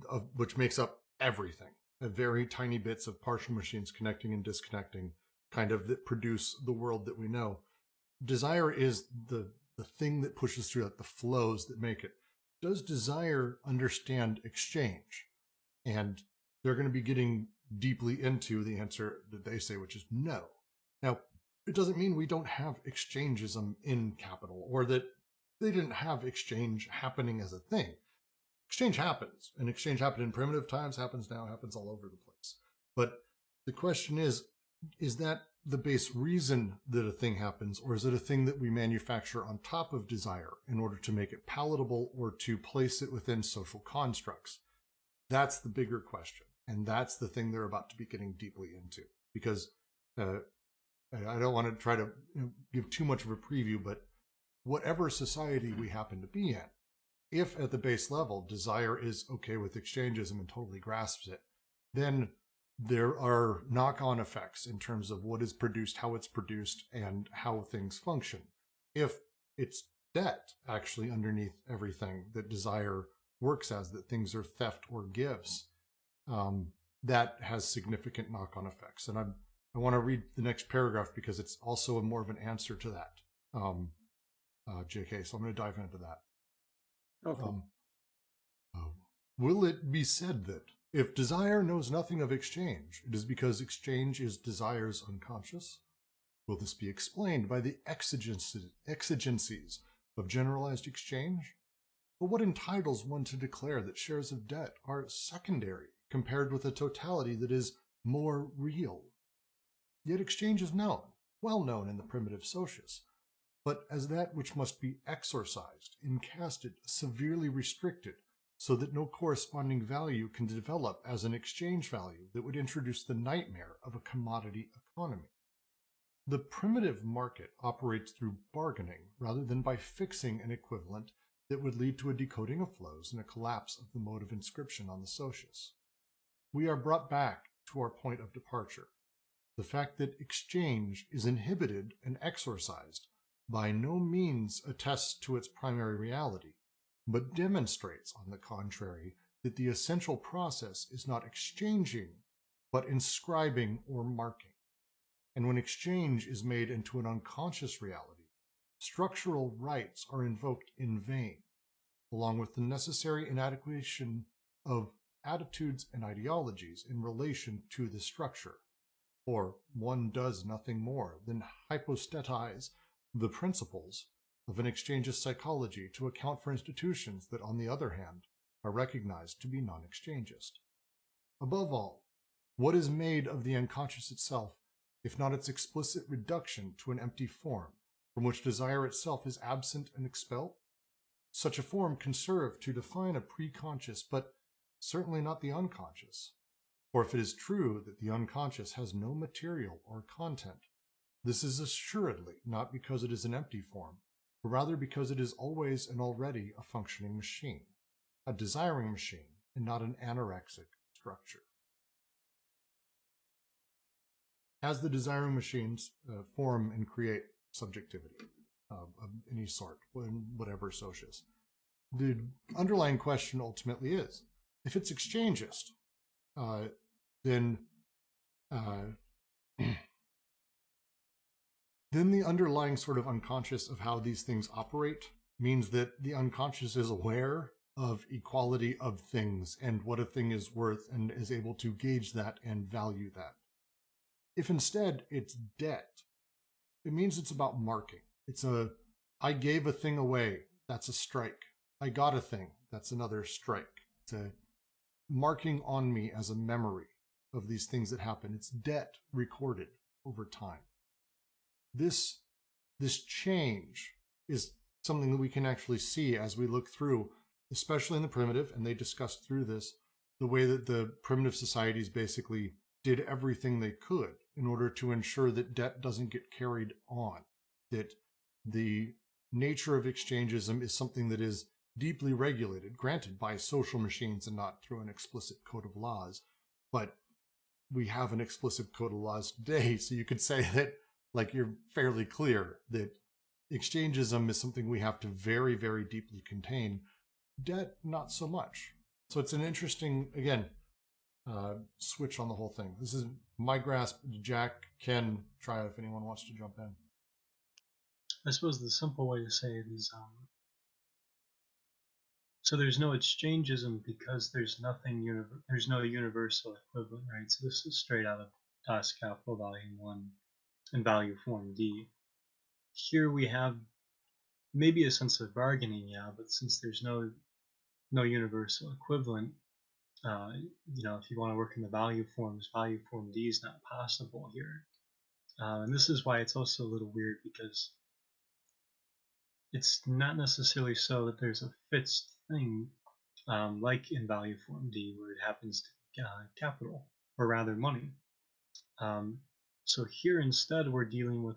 of which makes up everything, very tiny bits of partial machines connecting and disconnecting, kind of that produce the world that we know. Desire is the thing that pushes through, like the flows that make it. Does desire understand exchange? And they're going to be getting deeply into the answer that they say, which is no. Now, it doesn't mean we don't have exchangism in capital, or that they didn't have exchange happening as a thing. Exchange happens, and exchange happened in primitive times, happens now, happens all over the place. But the question is that the base reason that a thing happens, or is it a thing that we manufacture on top of desire in order to make it palatable or to place it within social constructs? That's the bigger question, and that's the thing they're about to be getting deeply into. Because I don't want to try to give too much of a preview, but whatever society we happen to be in, if at the base level desire is okay with exchangism and totally grasps it, then there are knock-on effects in terms of what is produced, how it's produced, and how things function. If it's debt actually underneath everything that desire works as, that things are theft or gifts, that has significant knock-on effects. And I want to read the next paragraph because it's also more of an answer to that, JK. So I'm going to dive into that. Okay. Will it be said that if desire knows nothing of exchange, it is because exchange is desire's unconscious? Will this be explained by the exigencies of generalized exchange? But what entitles one to declare that shares of debt are secondary compared with a totality that is more real? Yet exchange is known, well known in the primitive Socius, but as that which must be exorcised, incasted, severely restricted, so that no corresponding value can develop as an exchange value that would introduce the nightmare of a commodity economy. The primitive market operates through bargaining rather than by fixing an equivalent that would lead to a decoding of flows and a collapse of the mode of inscription on the Socius. We are brought back to our point of departure. The fact that exchange is inhibited and exorcised by no means attests to its primary reality, but demonstrates, on the contrary, that the essential process is not exchanging, but inscribing or marking. And when exchange is made into an unconscious reality, structural rights are invoked in vain, along with the necessary inadequation of attitudes and ideologies in relation to the structure. For one does nothing more than hypostatize the principles of an exchangeist psychology to account for institutions that, on the other hand, are recognized to be non-exchangeist. Above all, what is made of the unconscious itself, if not its explicit reduction to an empty form, from which desire itself is absent and expelled? Such a form can serve to define a pre-conscious, but certainly not the unconscious. For if it is true that the unconscious has no material or content, this is assuredly not because it is an empty form, but rather because it is always and already a functioning machine, a desiring machine, and not an anorexic structure. As the desiring machines form and create subjectivity of any sort, whatever Socius, the underlying question ultimately is, if it's exchangeist, then the underlying sort of unconscious of how these things operate means that the unconscious is aware of equality of things and what a thing is worth and is able to gauge that and value that. If instead it's debt, it means it's about marking. It's I gave a thing away, that's a strike. I got a thing, that's another strike. It's a marking on me as a memory of these things that happen. It's debt recorded over time. This change is something that we can actually see as we look through, especially in the primitive, and they discussed through this, the way that the primitive societies basically did everything they could in order to ensure that debt doesn't get carried on, that the nature of exchangism is something that is deeply regulated, granted by social machines and not through an explicit code of laws. But we have an explicit code of laws today, so you could say that, like, you're fairly clear that exchangism is something we have to very, very deeply contain. Debt, not so much. So it's an interesting, again, switch on the whole thing. This is my grasp. Jack, Ken, try if anyone wants to jump in. I suppose the simple way to say it is, so there's no exchangism because there's there's no universal equivalent, right? So this is straight out of Das Kapital Volume 1 and Value Form D. Here we have maybe a sense of bargaining, yeah, but since there's no universal equivalent, if you want to work in the value forms, Value Form D is not possible here. And this is why it's also a little weird, because it's not necessarily so that there's a fixed thing, like in Value Form D, where it happens to be capital, or rather money. So here instead we're dealing with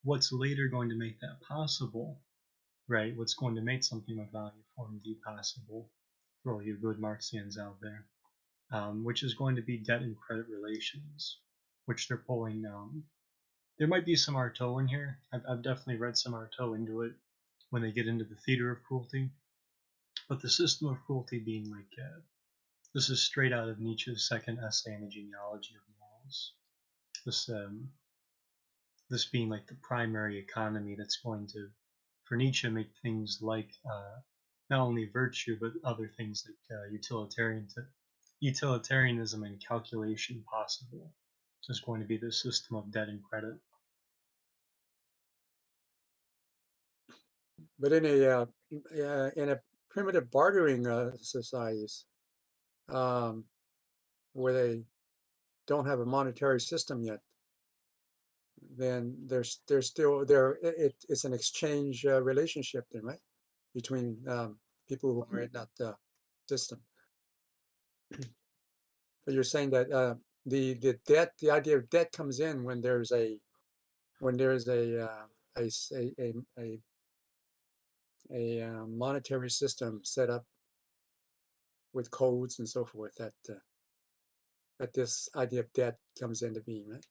what's later going to make that possible, right? What's going to make something like Value Form D possible for all you good Marxians out there, which is going to be debt and credit relations, which they're pulling. There might be some Artaud in here. I've definitely read some Artaud into it when they get into the theater of cruelty. But the system of cruelty being like, this is straight out of Nietzsche's second essay on the genealogy of morals. This being like the primary economy that's going to, for Nietzsche, make things like not only virtue but other things like utilitarianism and calculation possible. So it's going to be the system of debt and credit. But in a primitive bartering societies, where they don't have a monetary system yet, then there's still there. It's an exchange relationship there, right, between people who are in that system. But you're saying that the debt, the idea of debt comes in when there's a monetary system set up with codes and so forth, that this idea of debt comes into being, right?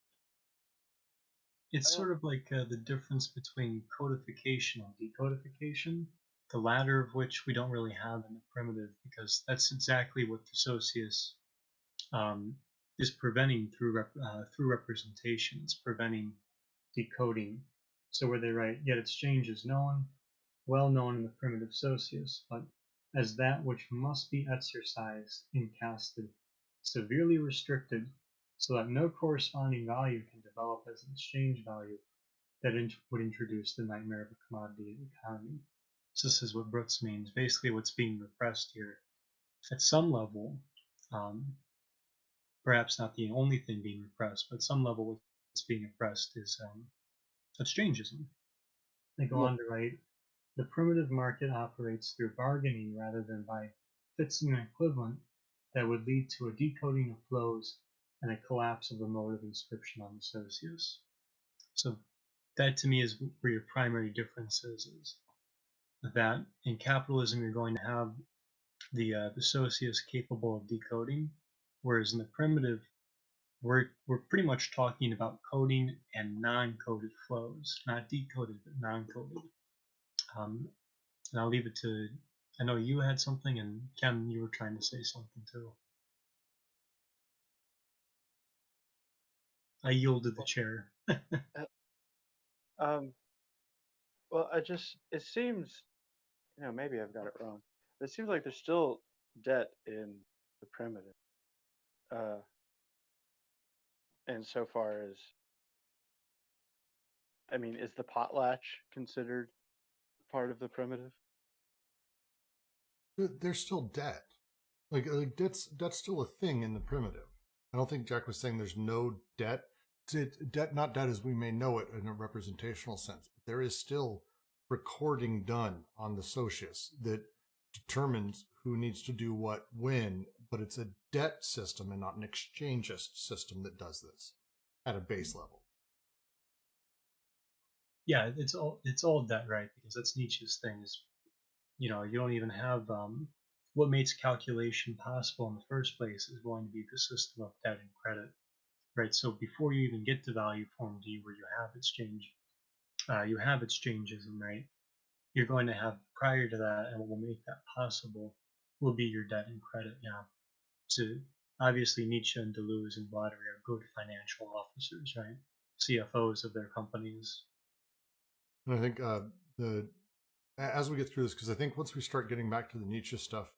It's sort of like the difference between codification and decodification, the latter of which we don't really have in the primitive, because that's exactly what the Socius is preventing through representation. It's preventing decoding. So where they write, yet exchange is well known in the primitive Socius, but as that which must be exercised and casted, severely restricted, so that no corresponding value can develop as an exchange value that would introduce the nightmare of a commodity economy. So this is what Brooks means. Basically, what's being repressed here, at some level, perhaps not the only thing being repressed, but some level what's being repressed is exchangism. They go on to write, the primitive market operates through bargaining rather than by fixing an equivalent that would lead to a decoding of flows and a collapse of the mode of inscription on the Socius. So that to me is where your primary difference is that in capitalism you're going to have the Socius capable of decoding, whereas in the primitive we're pretty much talking about coding and non-coded flows, not decoded but non-coded. And I'll leave it to, I know you had something, and Ken, you were trying to say something too. I yielded the chair. Well, it seems, maybe I've got it wrong. It seems like there's still debt in the primitive. Insofar as, is the potlatch considered part of the primitive? There's still debt. Like debt's still a thing in the primitive. I don't think Jack was saying there's no debt. Debt, not debt as we may know it in a representational sense, but there is still recording done on the Socius that determines who needs to do what when, but it's a debt system and not an exchangist system that does this at a base level. Yeah, it's all debt, right? Because that's Nietzsche's thing. Is you don't even have what makes calculation possible in the first place is going to be the system of debt and credit, right? So before you even get to value form D, where you have exchangism, right? You're going to have prior to that, and what will make that possible will be your debt and credit. Yeah. So obviously Nietzsche and Deleuze and Guattari are good financial officers, right? CFOs of their companies. And I think as we get through this, because I think once we start getting back to the Nietzsche stuff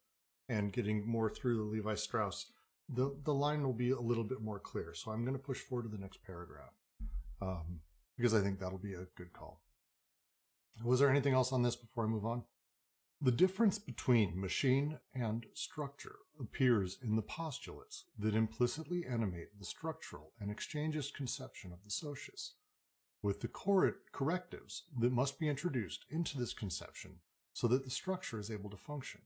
and getting more through the Levi Strauss, the line will be a little bit more clear. So I'm going to push forward to the next paragraph because I think that'll be a good call. Was there anything else on this before I move on? The difference between machine and structure appears in the postulates that implicitly animate the structural and exchangeist conception of the Socius, with the correctives that must be introduced into this conception so that the structure is able to function.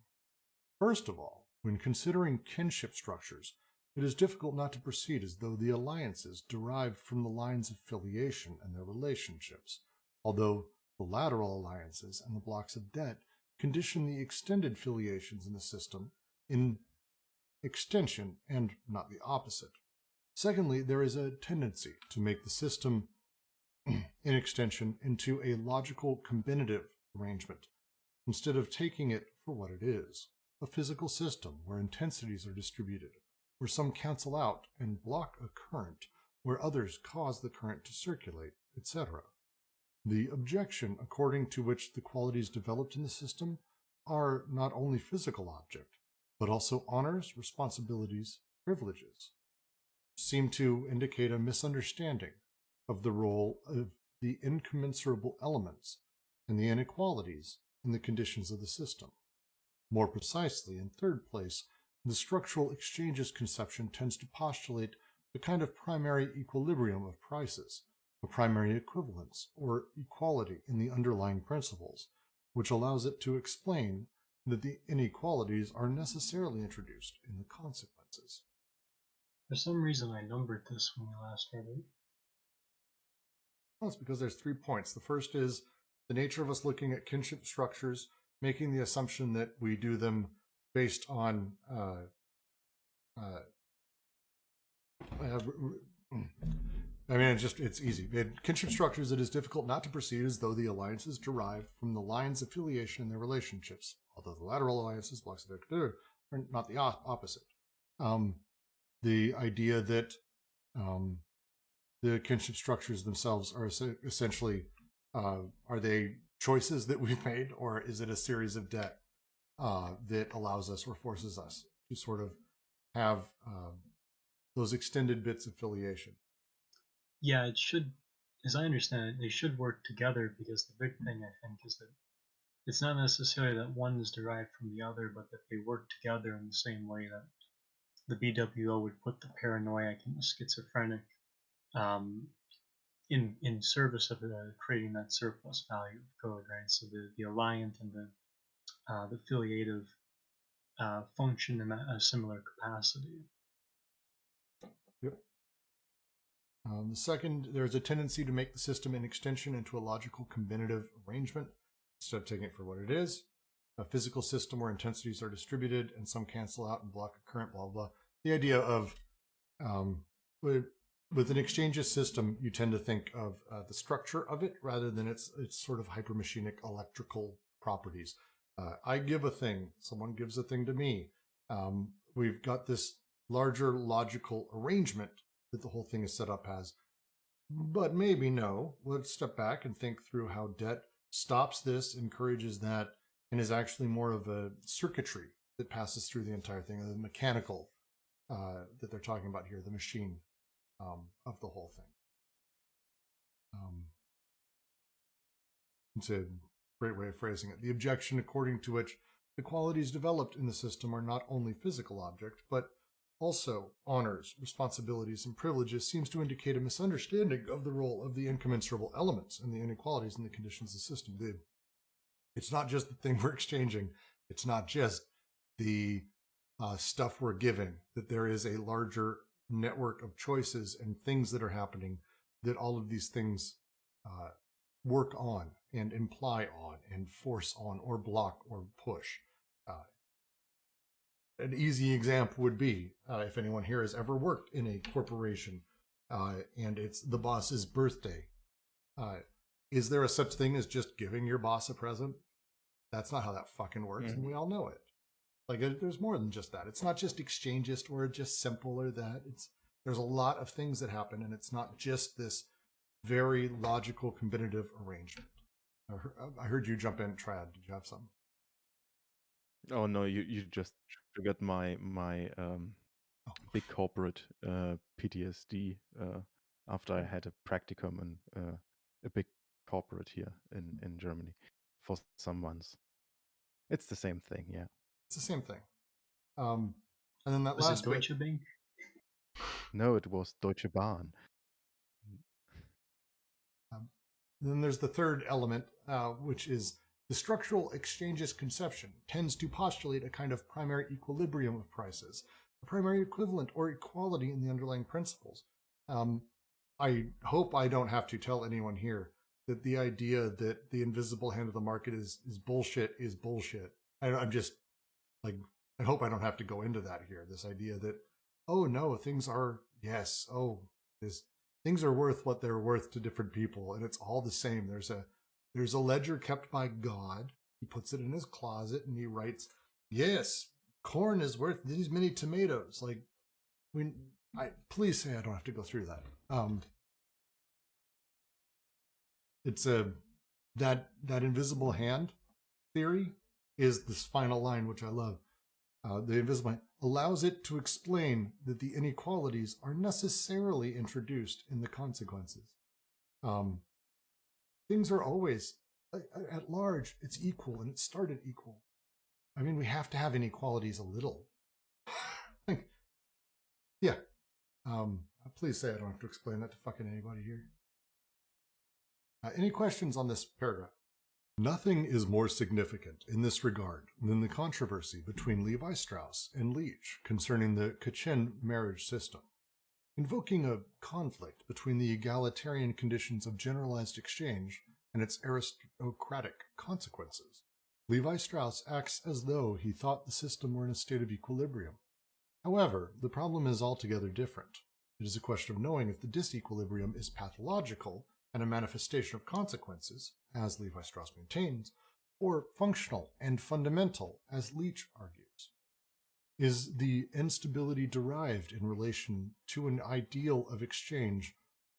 First of all, when considering kinship structures, it is difficult not to proceed as though the alliances derived from the lines of filiation and their relationships, although the lateral alliances and the blocks of debt condition the extended filiations in the system in extension and not the opposite. Secondly, there is a tendency to make the system in extension into a logical combinative arrangement, instead of taking it for what it is, a physical system where intensities are distributed, where some cancel out and block a current, where others cause the current to circulate, etc. The objection according to which the qualities developed in the system are not only physical object, but also honors, responsibilities, privileges, seem to indicate a misunderstanding of the role of the incommensurable elements and the inequalities in the conditions of the system. More precisely, in third place, the structural exchanges conception tends to postulate a kind of primary equilibrium of prices, a primary equivalence or equality in the underlying principles, which allows it to explain that the inequalities are necessarily introduced in the consequences. For some reason, I numbered this when we last read it. Well, it's because there's 3 points. The first is the nature of us looking at kinship structures, making the assumption that we do them based on it's easy. In kinship structures, it is difficult not to proceed as though the alliances derive from the lines of filiation and their relationships, although the lateral alliances, blocks of are not the opposite. The idea that the kinship structures themselves are essentially, are they choices that we've made, or is it a series of debt that allows us or forces us to sort of have those extended bits of filiation? Yeah, it should, as I understand it, they should work together, because the big thing, I think, is that it's not necessarily that one is derived from the other, but that they work together in the same way that the BWO would put the paranoiac and the schizophrenic in service of creating that surplus value of code, right? So the alliant and the filiative function in a similar capacity. Yep. The second, there's a tendency to make the system an extension into a logical combinative arrangement instead of taking it for what it is. A physical system where intensities are distributed and some cancel out and block a current, blah, blah. The idea of, with an exchanges system, you tend to think of the structure of it rather than its sort of hypermachinic electrical properties. I give a thing, someone gives a thing to me. We've got this larger logical arrangement that the whole thing is set up as. But maybe no, let's step back and think through how debt stops this, encourages that, and is actually more of a circuitry that passes through the entire thing, the mechanical that they're talking about here, the machine of the whole thing. It's a great way of phrasing it. The objection according to which the qualities developed in the system are not only physical object, but also honors, responsibilities, and privileges seems to indicate a misunderstanding of the role of the incommensurable elements and the inequalities in the conditions of the system. It's not just the thing we're exchanging. It's not just the stuff we're giving, that there is a larger network of choices and things that are happening, that all of these things work on and imply on and force on or block or push. An easy example would be, if anyone here has ever worked in a corporation and it's the boss's birthday, is there a such thing as just giving your boss a present? That's not how that fucking works, and we all know it. Like, there's more than just that. It's not just exchangist or just simple or that. There's a lot of things that happen, and it's not just this very logical, combinative arrangement. I heard you jump in, Trad. Did you have something? Oh no, you just triggered my big corporate PTSD after I had a practicum in a big corporate here in Germany for some months. It's the same thing, yeah. It's the same thing. And then that Was last it Deutsche Bank? No, it was Deutsche Bahn. Then there's the third element, which is the structural exchanges conception tends to postulate a kind of primary equilibrium of prices, a primary equivalent or equality in the underlying principles. I hope I don't have to tell anyone here that the idea that the invisible hand of the market is bullshit is bullshit. I'm just like, I hope I don't have to go into that here. This idea that, oh no, things are, yes, oh, things are worth what they're worth to different people, and it's all the same. There's a ledger kept by God. He puts it in his closet and he writes, yes, corn is worth these many tomatoes. Like, please say I don't have to go through that. It's that invisible hand theory is this final line, which I love. The invisible hand allows it to explain that the inequalities are necessarily introduced in the consequences. Things are always, at large, it's equal, and it started equal. I mean, we have to have inequalities a little. Yeah. Please say I don't have to explain that to fucking anybody here. Any questions on this paragraph? Nothing is more significant in this regard than the controversy between Levi Strauss and Leach concerning the Kachin marriage system. Invoking a conflict between the egalitarian conditions of generalized exchange and its aristocratic consequences, Levi Strauss acts as though he thought the system were in a state of equilibrium. However, the problem is altogether different. It is a question of knowing if the disequilibrium is pathological and a manifestation of consequences, as Levi Strauss maintains, or functional and fundamental, as Leach argues. Is the instability derived in relation to an ideal of exchange,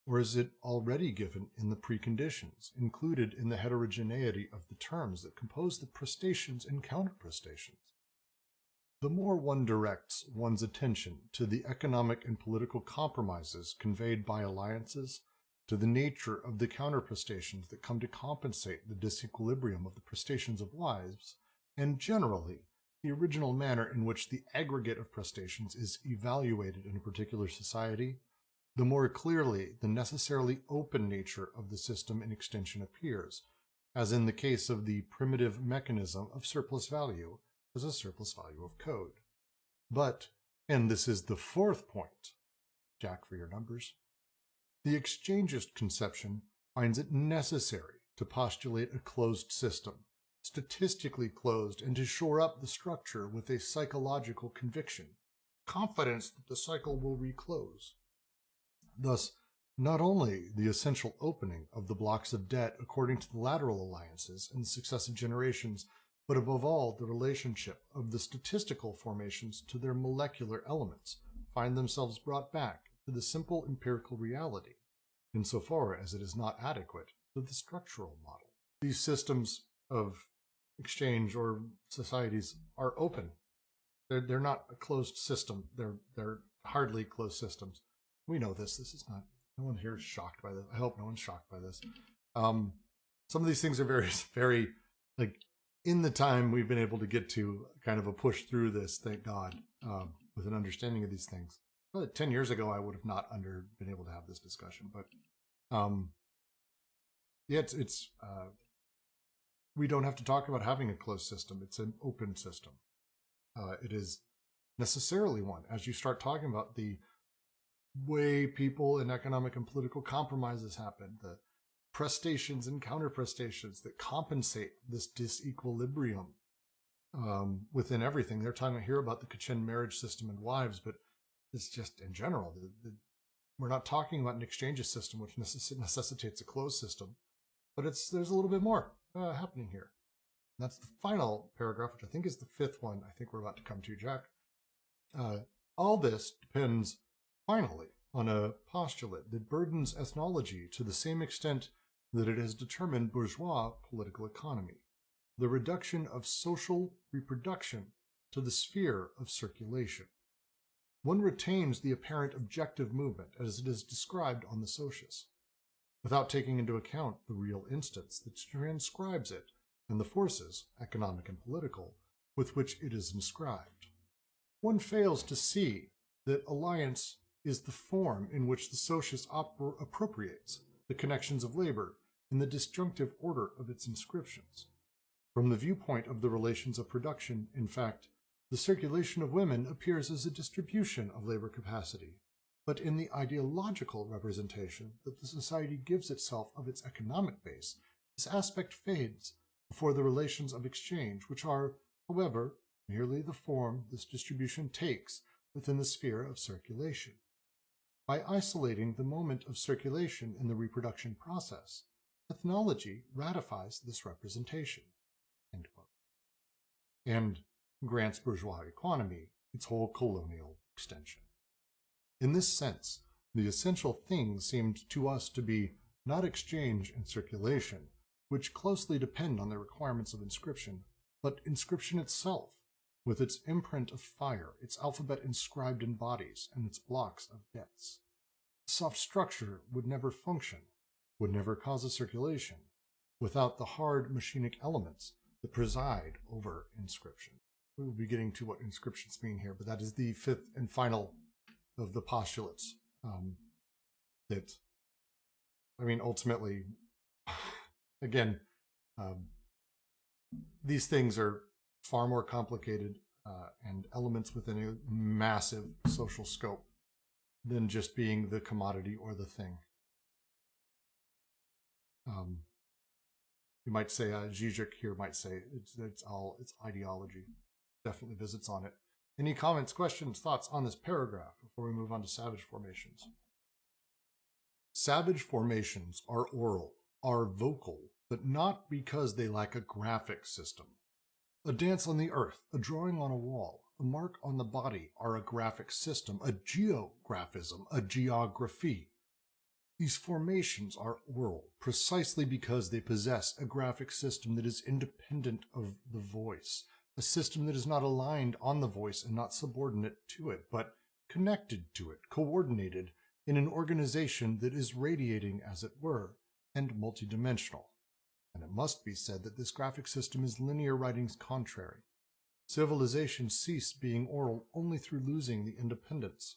or is it already given in the preconditions, included in the heterogeneity of the terms that compose the prestations and counterprestations? The more one directs one's attention to the economic and political compromises conveyed by alliances, to the nature of the counterprestations that come to compensate the disequilibrium of the prestations of wives, and generally, the original manner in which the aggregate of prestations is evaluated in a particular society, the more clearly the necessarily open nature of the system in extension appears, as in the case of the primitive mechanism of surplus value as a surplus value of code. But, and this is the fourth point, Jack for your numbers, the exchangist conception finds it necessary to postulate a closed system, statistically closed, and to shore up the structure with a psychological conviction, confidence that the cycle will reclose. Thus, not only the essential opening of the blocks of debt according to the lateral alliances and the successive generations, but above all the relationship of the statistical formations to their molecular elements, find themselves brought back to the simple empirical reality, insofar as it is not adequate to the structural model. These systems of exchange or societies are open. They're not a closed system. They're hardly closed systems. We know this. This is not, no one here is shocked by this. I hope no one's shocked by this. Some of these things are very, very, like, in the time we've been able to get to kind of a push through this, thank God, with an understanding of these things. Well, 10 years ago, I would have not been able to have this discussion, but yeah, we don't have to talk about having a closed system. It's an open system. It is necessarily one. As you start talking about the way people in economic and political compromises happen, prestations and counterprestations that compensate this disequilibrium within everything. They're talking here about the Kachin marriage system and wives, but it's just in general. We're not talking about an exchanges system, which necessitates a closed system, but there's a little bit more happening here. And that's the final paragraph, which I think is the fifth one I think we're about to come to, Jack. All this depends, finally, on a postulate that burdens ethnology to the same extent that it has determined bourgeois political economy: the reduction of social reproduction to the sphere of circulation. One retains the apparent objective movement as it is described on the Socius, without taking into account the real instance that transcribes it and the forces, economic and political, with which it is inscribed. One fails to see that alliance is the form in which the Socius appropriates the connections of labor in the disjunctive order of its inscriptions. From the viewpoint of the relations of production, in fact, the circulation of women appears as a distribution of labor capacity, but in the ideological representation that the society gives itself of its economic base, this aspect fades before the relations of exchange, which are, however, merely the form this distribution takes within the sphere of circulation. By isolating the moment of circulation in the reproduction process, ethnology ratifies this representation, end quote, and grants bourgeois economy its whole colonial extension. In this sense, the essential things seemed to us to be not exchange and circulation, which closely depend on the requirements of inscription, but inscription itself, with its imprint of fire, its alphabet inscribed in bodies, and its blocks of debts. Soft structure would never function, would never cause a circulation, without the hard machinic elements that preside over inscription. We will be getting to what inscriptions mean here, but that is the fifth and final of the postulates that, I mean, ultimately, again, these things are far more complicated and elements within a massive social scope than just being the commodity or the thing. You might say, Zizek here might say, it's ideology. Definitely visits on it. Any comments, questions, thoughts on this paragraph before we move on to savage formations? Savage formations are oral, are vocal, but not because they lack a graphic system. A dance on the earth, a drawing on a wall, a mark on the body are a graphic system, a geographism, a geography. These formations are oral precisely because they possess a graphic system that is independent of the voice, a system that is not aligned on the voice and not subordinate to it, but connected to it, coordinated in an organization that is radiating, as it were, and multidimensional. And it must be said that this graphic system is linear writing's contrary. Civilization ceased being oral only through losing the independence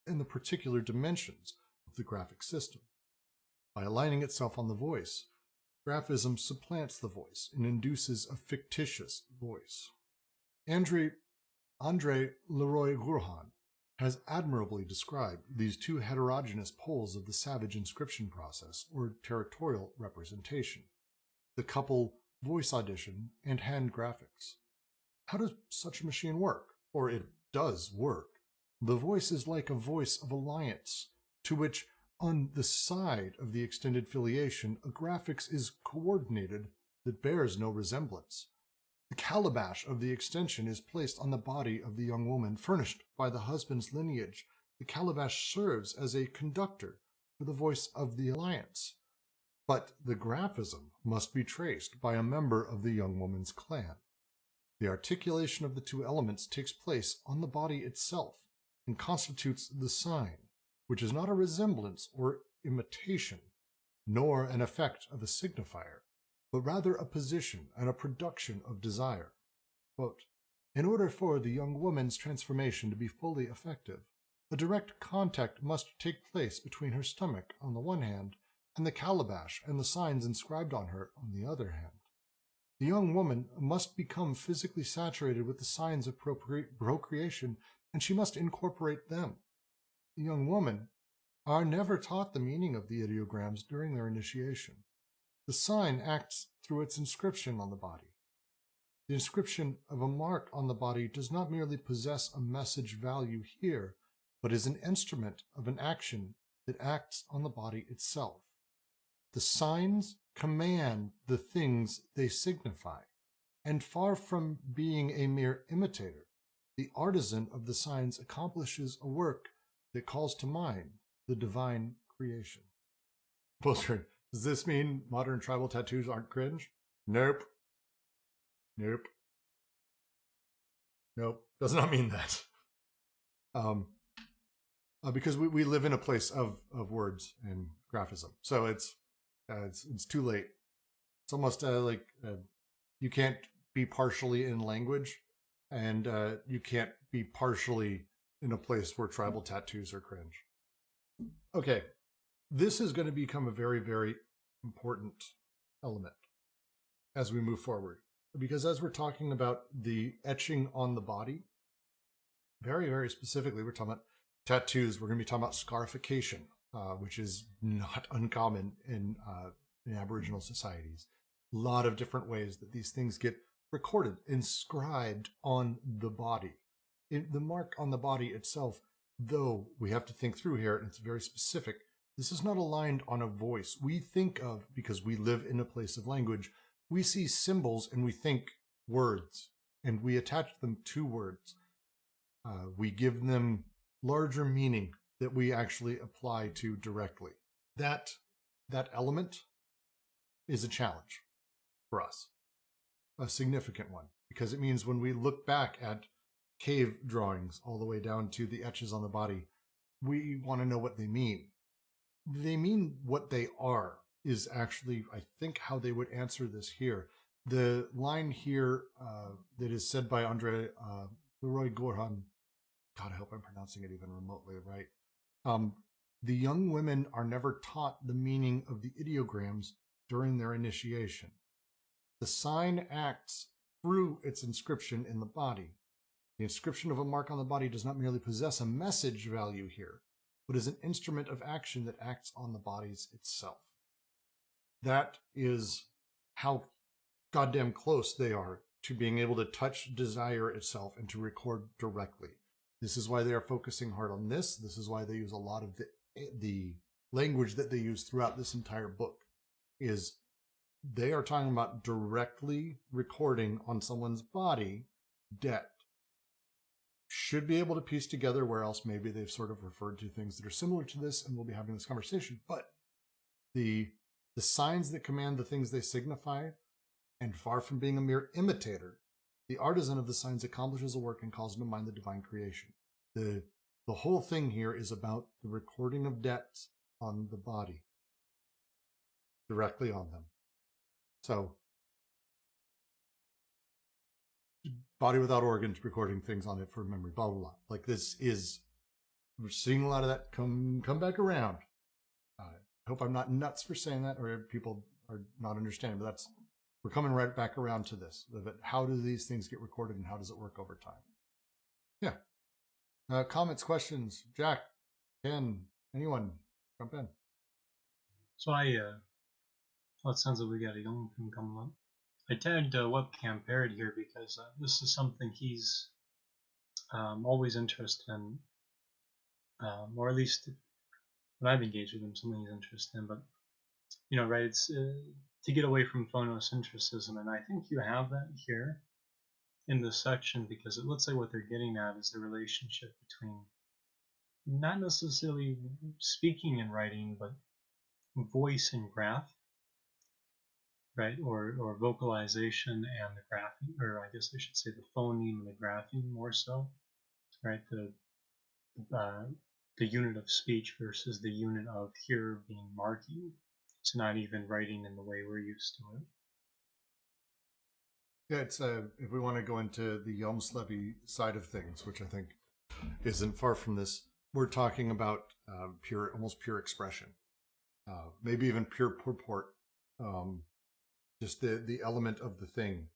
and the particular dimensions of the graphic system. By aligning itself on the voice, graphism supplants the voice and induces a fictitious voice. André Leroy-Gourhan has admirably described these two heterogeneous poles of the savage inscription process, or territorial representation, the couple voice audition and hand graphics. How does such a machine work? Or it does work. The voice is like a voice of alliance, to which on the side of the extended filiation, a graphics is coordinated that bears no resemblance. The calabash of the extension is placed on the body of the young woman, furnished by the husband's lineage. The calabash serves as a conductor for the voice of the alliance. But the graphism must be traced by a member of the young woman's clan. The articulation of the two elements takes place on the body itself and constitutes the sign, which is not a resemblance or imitation, nor an effect of a signifier, but rather a position and a production of desire. Quote, in order for the young woman's transformation to be fully effective, a direct contact must take place between her stomach on the one hand and the calabash and the signs inscribed on her on the other hand. The young woman must become physically saturated with the signs of procreation, and she must incorporate them. The young woman are never taught the meaning of the ideograms during their initiation. The sign acts through its inscription on the body. The inscription of a mark on the body does not merely possess a message value here, but is an instrument of an action that acts on the body itself. The signs command the things they signify, and far from being a mere imitator, the artisan of the signs accomplishes a work that calls to mind the divine creation. Bullshit. Does this mean modern tribal tattoos aren't cringe? Nope. Nope. Nope. Does not mean that. Because we live in a place of words and graphism, so it's too late. It's almost like you can't be partially in language, and you can't be partially in a place where tribal tattoos are cringe. Okay, this is going to become a very, very important element as we move forward, because as we're talking about the etching on the body, very, very specifically, we're talking about tattoos. We're going to be talking about scarification, which is not uncommon in Aboriginal societies. A lot of different ways that these things get recorded, inscribed on the body. The mark on the body itself, though we have to think through here, and it's very specific, this is not aligned on a voice. We think of, because we live in a place of language, we see symbols and we think words, and we attach them to words. We give them larger meaning that we actually apply to directly. That element is a challenge for us, a significant one, because it means when we look back at cave drawings all the way down to the etches on the body, we want to know what they mean. They mean what they are is actually, I think, how they would answer this here. The line here that is said by Andre Leroy Gourhan, God, I hope I'm pronouncing it even remotely right. The young women are never taught the meaning of the ideograms during their initiation. The sign acts through its inscription in the body. The inscription of a mark on the body does not merely possess a message value here, but is an instrument of action that acts on the bodies itself. That is how goddamn close they are to being able to touch desire itself and to record directly. This is why they are focusing hard on this. This is why they use a lot of the language that they use throughout this entire book. Is they are talking about directly recording on someone's body debt. Should be able to piece together where else maybe they've sort of referred to things that are similar to this, and we'll be having this conversation. But the signs that command the things they signify, and far from being a mere imitator, the artisan of the signs accomplishes a work and calls to mind the divine creation. The whole thing here is about the recording of debts on the body, directly on them. So, body without organs, recording things on it for memory, blah, blah, blah. Like this is, we're seeing a lot of that come back around. I hope I'm not nuts for saying that, or people are not understanding, but we're coming right back around to this. But how do these things get recorded and how does it work over time? Yeah. Comments, questions? Jack, Ken, anyone, jump in. So it sounds like we got a young thing coming up. I tagged Webcam Parrot here because this is something he's always interested in, or at least when I've engaged with him, something he's interested in. But right, it's to get away from phonocentrism, and I think you have that here in this section because it looks like what they're getting at is the relationship between not necessarily speaking and writing, but voice and graph. Right, or vocalization and the grapheme, or I guess I should say the phoneme and the grapheme more so, right? The unit of speech versus the unit of here being marking. It's not even writing in the way we're used to it. Yeah, it's if we want to go into the Yelmsleby side of things, which I think isn't far from this, we're talking about almost pure expression, maybe even pure purport. Just the element of the thing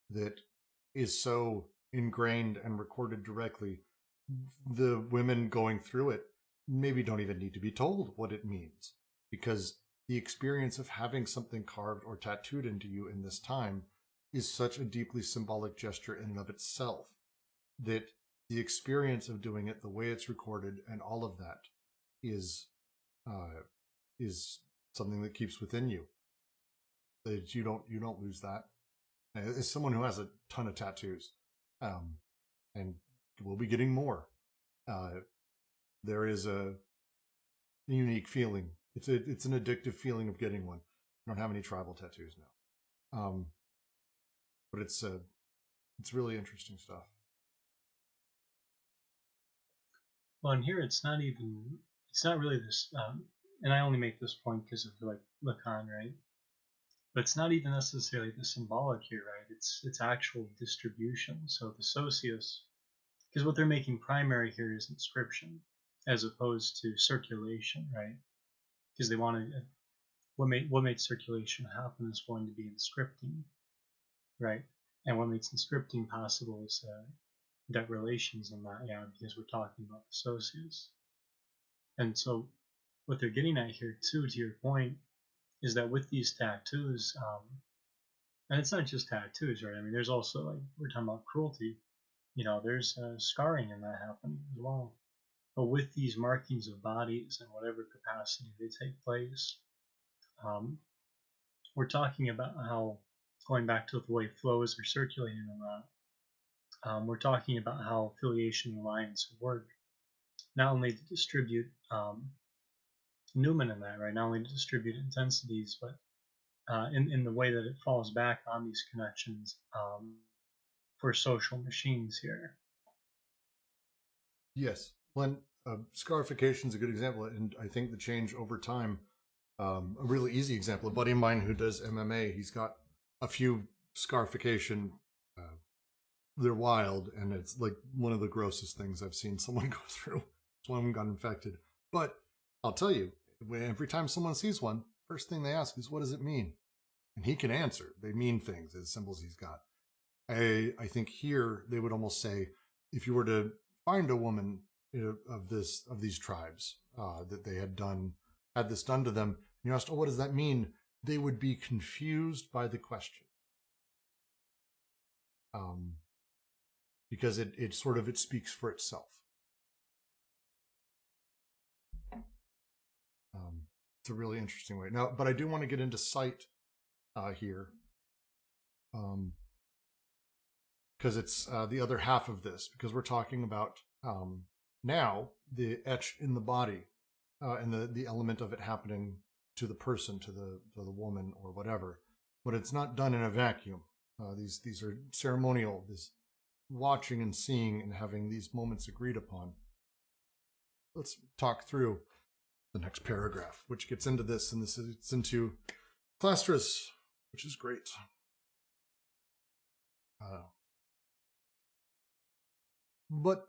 that is so ingrained and recorded directly. The women going through it, maybe don't even need to be told what it means, because the experience of having something carved or tattooed into you in this time is such a deeply symbolic gesture in and of itself that the experience of doing it, the way it's recorded, and all of that is something that keeps within you. That you don't lose that. As someone who has a ton of tattoos, and will be getting more, there is a unique feeling. It's an addictive feeling of getting one. I don't have any tribal tattoos now, but it's really interesting stuff. Well, and here it's not really this, and I only make this point because of like Lacan, right? But it's not even necessarily the symbolic here, right? It's actual distribution. So the Socius, because what they're making primary here is inscription, as opposed to circulation, right? Because they want to, what makes circulation happen is going to be inscripting, right? And what makes inscripting possible is debt relations and that, yeah, because we're talking about the Socius. And so what they're getting at here too, to your point, is that with these tattoos, and it's not just tattoos, right? I mean, there's also, like, we're talking about cruelty. There's scarring in that happening as well. But with these markings of bodies and whatever capacity they take place, we're talking about how, going back to the way flows are circulating and that, we're talking about how affiliation and alliance work, not only to distribute Newman in that, right? Not only to distribute intensities, but in the way that it falls back on these connections for social machines here. Yes, when scarification is a good example, and I think the change over time. A really easy example: a buddy of mine who does MMA, he's got a few scarification. They're wild, and it's like one of the grossest things I've seen someone go through. One of them got infected. But I'll tell you, every time someone sees one, first thing they ask is, what does it mean? And he can answer. They mean things, as symbols he's got. I think here they would almost say, if you were to find a woman of these tribes that they had this done to them, and you asked, oh, what does that mean? They would be confused by the question. Because it speaks for itself. It's a really interesting way. Now, but I do want to get into sight here. Because it's the other half of this, because we're talking about now the etch in the body and the element of it happening to the person, to the woman or whatever. But it's not done in a vacuum. These are ceremonial, this watching and seeing and having these moments agreed upon. Let's talk through the next paragraph, which gets into this, and it's into Clastres, which is great. But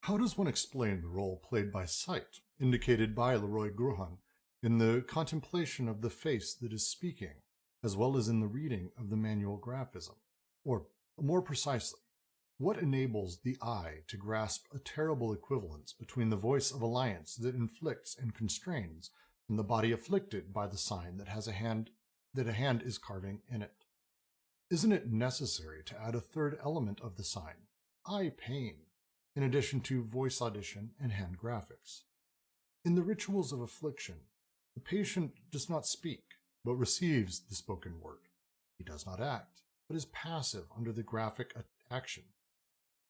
how does one explain the role played by sight, indicated by Leroy Gruhan, in the contemplation of the face that is speaking, as well as in the reading of the manual graphism? Or, more precisely, what enables the eye to grasp a terrible equivalence between the voice of alliance that inflicts and constrains, and the body afflicted by the sign that a hand is carving in it? Isn't it necessary to add a third element of the sign, eye pain, in addition to voice audition and hand graphics? In the rituals of affliction, the patient does not speak, but receives the spoken word. He does not act, but is passive under the graphic action.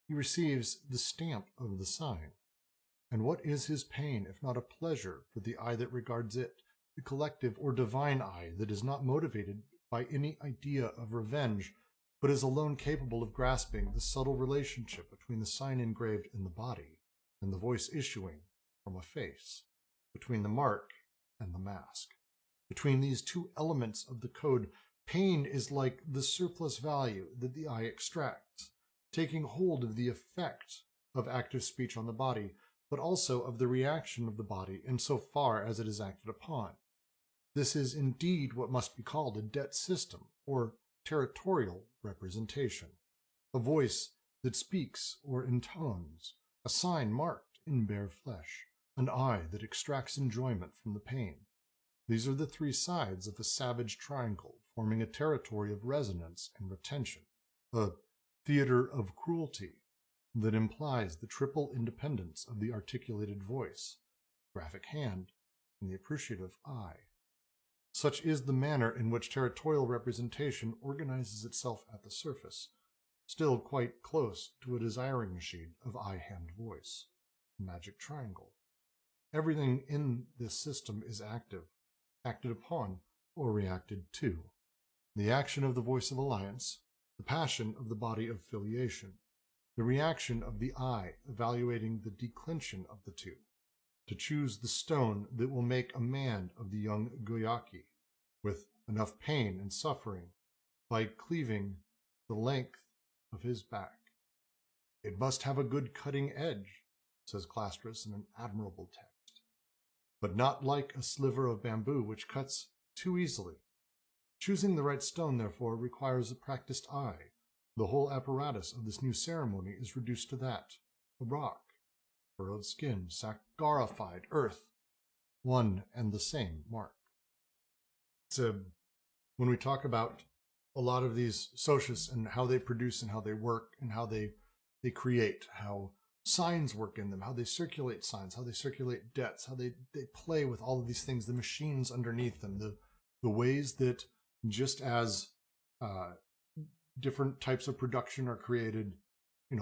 He receives the stamp of the sign. And what is his pain if not a pleasure for the eye that regards it, the collective or divine eye that is not motivated by any idea of revenge, but is alone capable of grasping the subtle relationship between the sign engraved in the body and the voice issuing from a face, between the mark and the mask? Between these two elements of the code, pain is like the surplus value that the eye extracts, taking hold of the effect of active speech on the body, but also of the reaction of the body insofar as it is acted upon. This is indeed what must be called a debt system, or territorial representation, a voice that speaks or intones, a sign marked in bare flesh, an I that extracts enjoyment from the pain. These are the three sides of a savage triangle, forming a territory of resonance and retention, a theater of cruelty that implies the triple independence of the articulated voice, graphic hand, and the appreciative eye. Such is the manner in which territorial representation organizes itself at the surface, still quite close to a desiring machine of eye-hand-voice, a magic triangle. Everything in this system is active, acted upon, or reacted to. The action of the voice of alliance, the passion of the body of filiation, the reaction of the eye evaluating the declension of the two, to choose the stone that will make a man of the young Goyaki, with enough pain and suffering, by cleaving the length of his back. It must have a good cutting edge, says Clastres in an admirable text, but not like a sliver of bamboo which cuts too easily. Choosing the right stone, therefore, requires a practiced eye. The whole apparatus of this new ceremony is reduced to that, a rock, furrowed skin, saccharified earth, one and the same mark. When we talk about a lot of these Socius and how they produce and how they work and how they create, how signs work in them, how they circulate signs, how they circulate debts, how they play with all of these things, the machines underneath them, the ways that just as different types of production are created,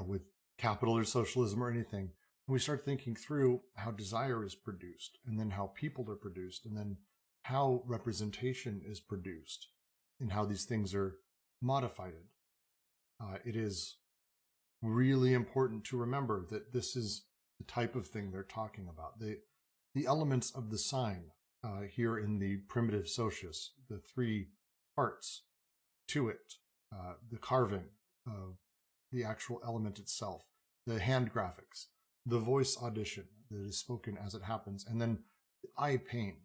with capital or socialism or anything, we start thinking through how desire is produced, and then how people are produced, and then how representation is produced, and how these things are modified. It is really important to remember that this is the type of thing they're talking about. The elements of the sign here in the primitive Socius, the three parts to it, the carving of the actual element itself, the hand graphics, the voice audition that is spoken as it happens, and then the eye pain.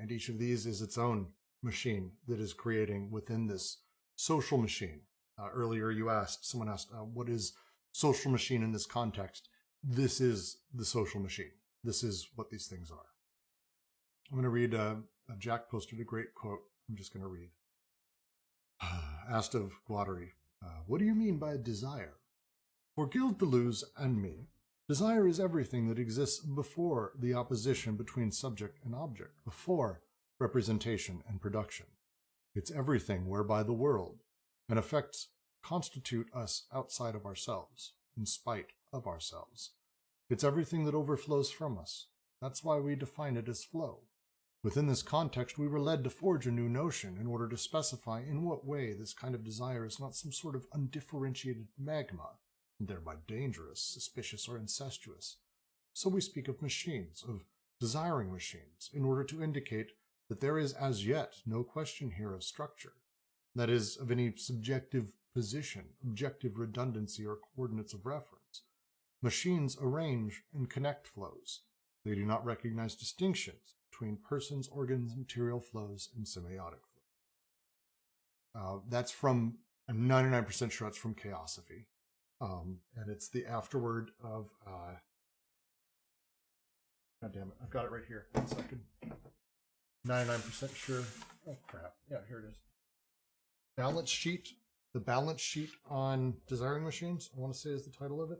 And each of these is its own machine that is creating within this social machine. Earlier someone asked, what is social machine in this context? This is the social machine. This is what these things are. I'm going to read, Jack posted a great quote. I'm just going to read. Asked of Guattari, what do you mean by desire? For Gilles Deleuze and me, desire is everything that exists before the opposition between subject and object, before representation and production. It's everything whereby the world and effects constitute us outside of ourselves, in spite of ourselves. It's everything that overflows from us. That's why we define it as flow. Within this context, we were led to forge a new notion in order to specify in what way this kind of desire is not some sort of undifferentiated magma, and thereby dangerous, suspicious, or incestuous. So we speak of machines, of desiring machines, in order to indicate that there is as yet no question here of structure, that is, of any subjective position, objective redundancy, or coordinates of reference. Machines arrange and connect flows. They do not recognize distinctions between persons, organs, material flows, and semiotic flows. That's from, I'm 99% sure it's from Chaosophy. And it's the afterword of, God damn it, I've got it right here. 1 second. 99% sure. Oh, crap. Yeah, here it is. Balance sheet. The balance sheet on desiring machines, I want to say is the title of it.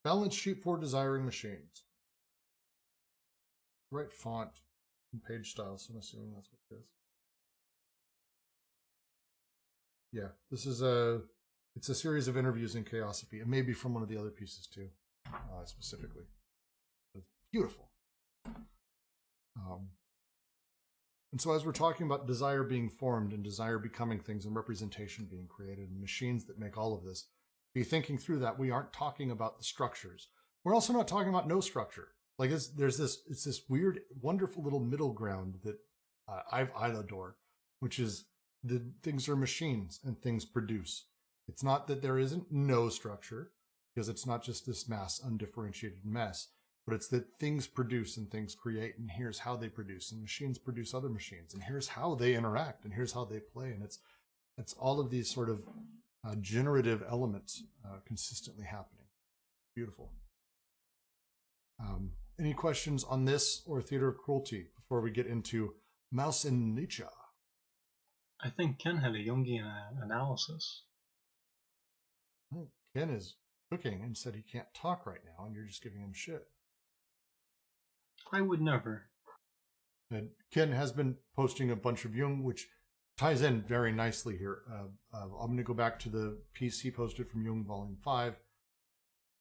Balance sheet for desiring machines. Right font and page style, so I'm assuming that's what it is. Yeah, this is it's a series of interviews in Chaosophy, and maybe from one of the other pieces too, specifically. It's beautiful. And so as we're talking about desire being formed and desire becoming things and representation being created and machines that make all of this, be thinking through that. We aren't talking about the structures. We're also not talking about no structure. Like it's this weird, wonderful little middle ground that I adore, which is the things are machines and things produce. It's not that there isn't no structure, because it's not just this mass undifferentiated mess, but it's that things produce and things create, and here's how they produce, and machines produce other machines, and here's how they interact, and here's how they play, and it's all of these sort of generative elements consistently happening. Beautiful. Any questions on this or Theater of Cruelty before we get into Maus and Nietzsche? I think Ken had a Jungian analysis. Oh, Ken is cooking and said he can't talk right now, and you're just giving him shit. I would never. And Ken has been posting a bunch of Jung, which ties in very nicely here. I'm going to go back to the piece he posted from Jung, Volume 5.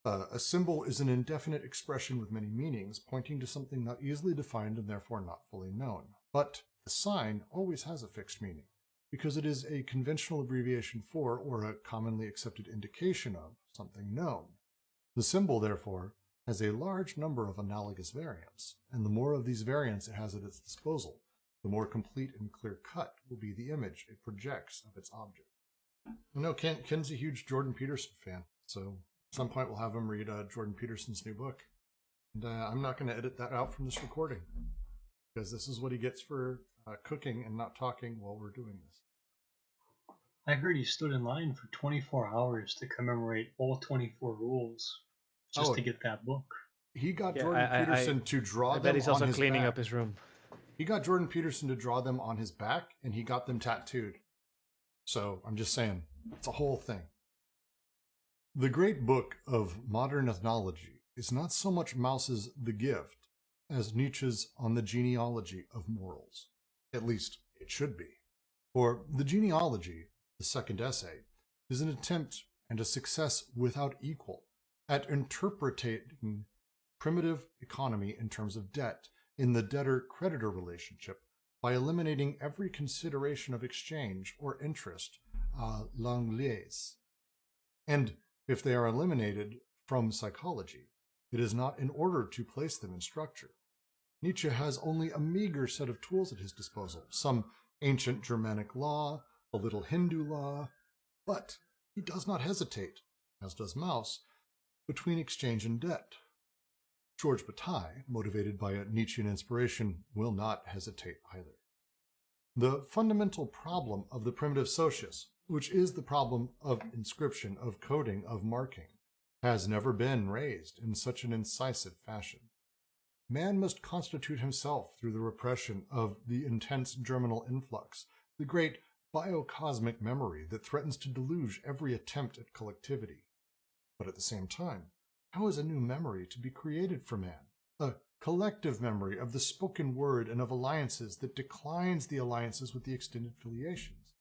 A symbol is an indefinite expression with many meanings, pointing to something not easily defined and therefore not fully known. But the sign always has a fixed meaning, because it is a conventional abbreviation for, or a commonly accepted indication of, something known. The symbol, therefore, has a large number of analogous variants, and the more of these variants it has at its disposal, the more complete and clear-cut will be the image it projects of its object. You know, Ken's a huge Jordan Peterson fan, so at some point we'll have him read Jordan Peterson's new book. And I'm not going to edit that out from this recording, because this is what he gets for cooking and not talking while we're doing this. I heard he stood in line for 24 hours to commemorate all 24 rules just to get that book. He got Yeah, Jordan Peterson to draw I them bet he's also on his cleaning back. up his room. He got Jordan Peterson to draw them on his back, and he got them tattooed. So I'm just saying, it's a whole thing. The great book of modern ethnology is not so much Maus's The Gift as Nietzsche's On the Genealogy of Morals. At least it should be. For the genealogy, the second essay, is an attempt and a success without equal at interpreting primitive economy in terms of debt in the debtor-creditor relationship by eliminating every consideration of exchange or interest à l'anglaise. And if they are eliminated from psychology, it is not in order to place them in structure. Nietzsche has only a meager set of tools at his disposal, some ancient Germanic law, a little Hindu law, but he does not hesitate, as does Maus, between exchange and debt. George Bataille, motivated by a Nietzschean inspiration, will not hesitate either. The fundamental problem of the primitive Socius, which is the problem of inscription, of coding, of marking, has never been raised in such an incisive fashion. Man must constitute himself through the repression of the intense germinal influx, the great biocosmic memory that threatens to deluge every attempt at collectivity. But at the same time, how is a new memory to be created for man? A collective memory of the spoken word and of alliances that declines the alliances with the extended filiations,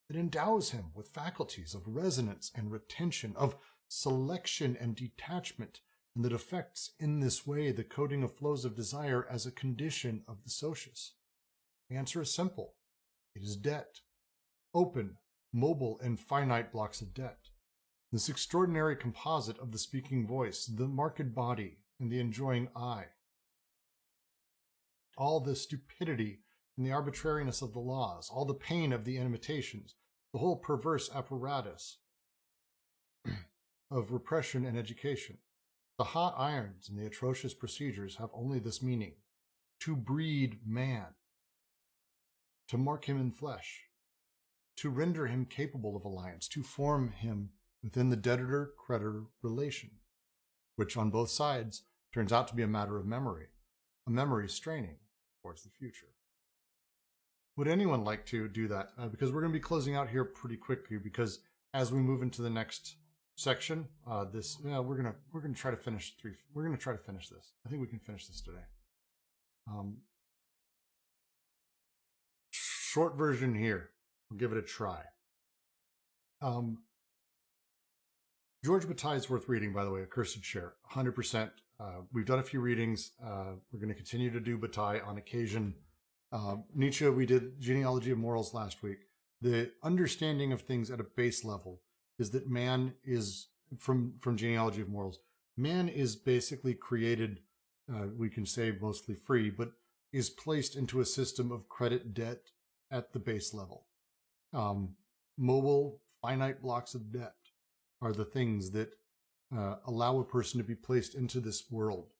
that endows him with faculties of resonance and retention, of selection and detachment, and that affects in this way the coding of flows of desire as a condition of the Socius. The answer is simple. It is debt. Open, mobile, and finite blocks of debt. This extraordinary composite of the speaking voice, the marked body, and the enjoying eye. All the stupidity and the arbitrariness of the laws, all the pain of the imitations, the whole perverse apparatus of repression and education. The hot irons and the atrocious procedures have only this meaning: to breed man, to mark him in flesh, to render him capable of alliance, to form him within the debtor-creditor relation, which on both sides turns out to be a matter of memory, a memory straining towards the future. Would anyone like to do that? Because we're going to be closing out here pretty quickly, because as we move into the next section, we're gonna try to finish We're gonna try to finish this. I think we can finish this today. Short version here. We'll give it a try. George Bataille's worth reading, by the way. Accursed Share, 100%. We've done a few readings. We're going to continue to do Bataille on occasion. Nietzsche, we did Genealogy of Morals last week. The understanding of things at a base level is that man is, from Genealogy of Morals, man is basically created, we can say mostly free, but is placed into a system of credit debt at the base level. Mobile, finite blocks of debt are the things that allow a person to be placed into this world.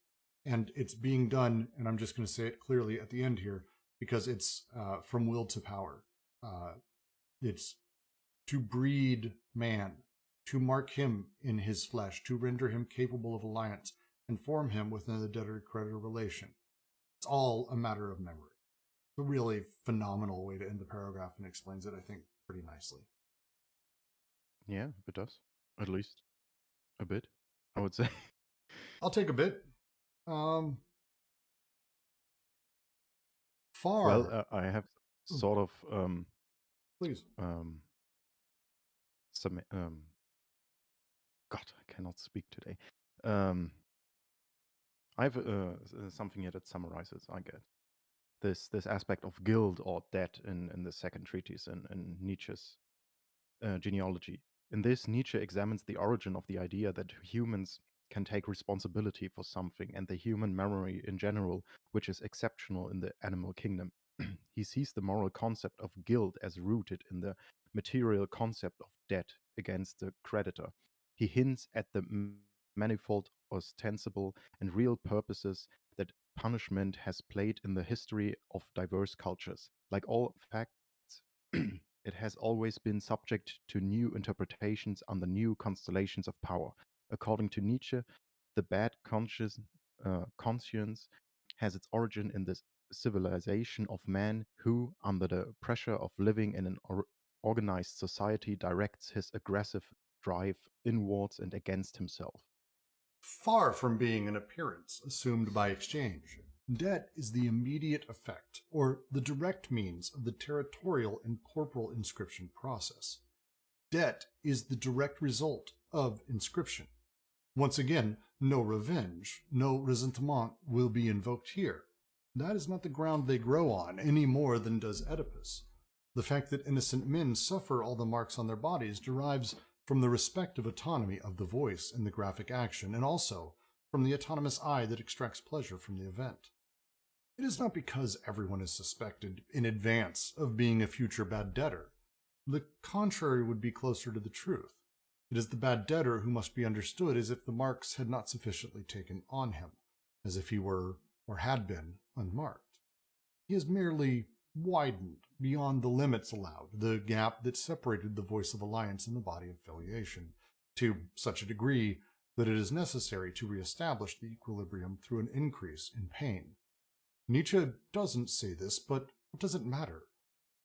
And it's being done, and I'm just going to say it clearly at the end here, because it's from will to power. It's to breed man, to mark him in his flesh, to render him capable of alliance, and form him within the debtor-creditor relation. It's all a matter of memory. It's a really phenomenal way to end the paragraph and explains it, I think, pretty nicely. Yeah, it does. At least a bit, I would say. I'll take a bit. Far. Well, I have sort of Please. some God, I cannot speak today. I have something here that summarizes, I guess, this aspect of guilt or debt in the second treatise in Nietzsche's genealogy. In this, Nietzsche examines the origin of the idea that humans can take responsibility for something and the human memory in general, which is exceptional in the animal kingdom. He sees the moral concept of guilt as rooted in the material concept of debt against the creditor. He hints at the manifold, ostensible, and real purposes that punishment has played in the history of diverse cultures. Like all facts, it has always been subject to new interpretations under new constellations of power. According to Nietzsche, the bad conscience has its origin in the civilization of man who, under the pressure of living in an organized society, directs his aggressive drive inwards and against himself. Far from being an appearance assumed by exchange, debt is the immediate effect, or the direct means of the territorial and corporal inscription process. Debt is the direct result of inscription. Once again, no revenge, no ressentiment will be invoked here. That is not the ground they grow on, any more than does Oedipus. The fact that innocent men suffer all the marks on their bodies derives from the respective autonomy of the voice in the graphic action, and also from the autonomous eye that extracts pleasure from the event. It is not because everyone is suspected in advance of being a future bad debtor. The contrary would be closer to the truth. It is the bad debtor who must be understood as if the marks had not sufficiently taken on him, as if he were, or had been, unmarked. He has merely widened beyond the limits allowed, the gap that separated the voice of alliance and the body of filiation, to such a degree that it is necessary to reestablish the equilibrium through an increase in pain. Nietzsche doesn't say this, but what does it matter?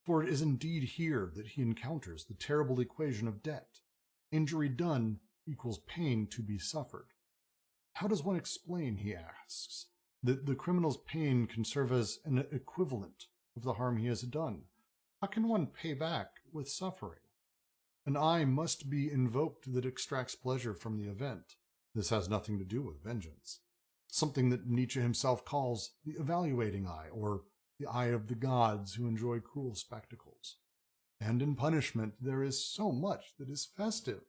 For it is indeed here that he encounters the terrible equation of debt. Injury done equals pain to be suffered. How does one explain, he asks, that the criminal's pain can serve as an equivalent of the harm he has done? How can one pay back with suffering? An eye must be invoked that extracts pleasure from the event. This has nothing to do with vengeance. Something that Nietzsche himself calls the evaluating eye, or the eye of the gods who enjoy cruel spectacles. And in punishment there is so much that is festive.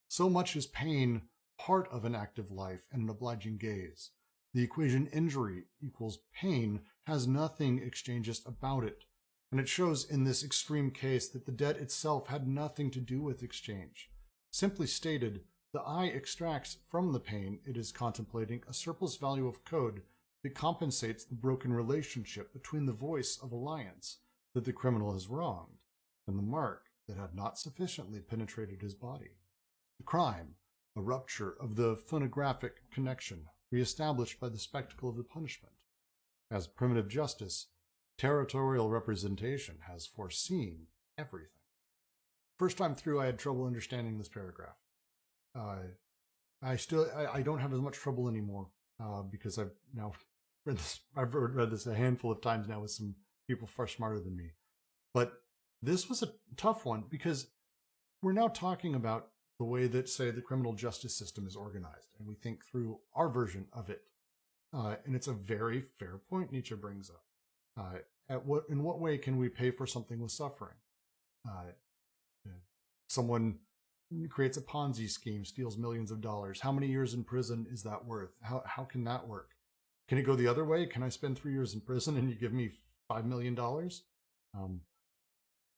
So much is pain part of an active life and an obliging gaze. The equation injury equals pain has nothing exchangist about it, and it shows in this extreme case that the debt itself had nothing to do with exchange. Simply stated, the eye extracts from the pain it is contemplating a surplus value of code that compensates the broken relationship between the voice of alliance that the criminal has wronged and the mark that had not sufficiently penetrated his body. The crime, a rupture of the phonographic connection reestablished by the spectacle of the punishment. As primitive justice, territorial representation has foreseen everything. First time through, I had trouble understanding this paragraph. I don't have as much trouble anymore because I've now read this. I've read this a handful of times now with some people far smarter than me. But this was a tough one because we're now talking about the way that, say, the criminal justice system is organized, and we think through our version of it. And it's a very fair point Nietzsche brings up. In what way can we pay for something with suffering? Someone creates a Ponzi scheme, steals millions of dollars. How many years in prison is that worth? How can that work? Can it go the other way? Can I spend 3 years in prison and you give me $5 million?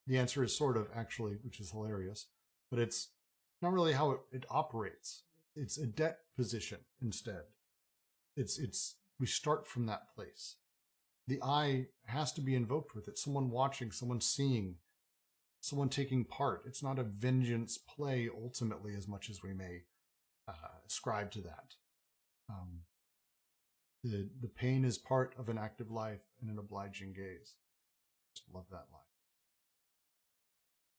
The answer is sort of, actually, which is hilarious, but it's not really how it operates. It's a debt position instead. We start from that place. The eye has to be invoked with it. Someone watching, someone seeing, someone taking part. It's not a vengeance play ultimately as much as we may ascribe to that. The pain is part of an active life and an obliging gaze. Just love that line.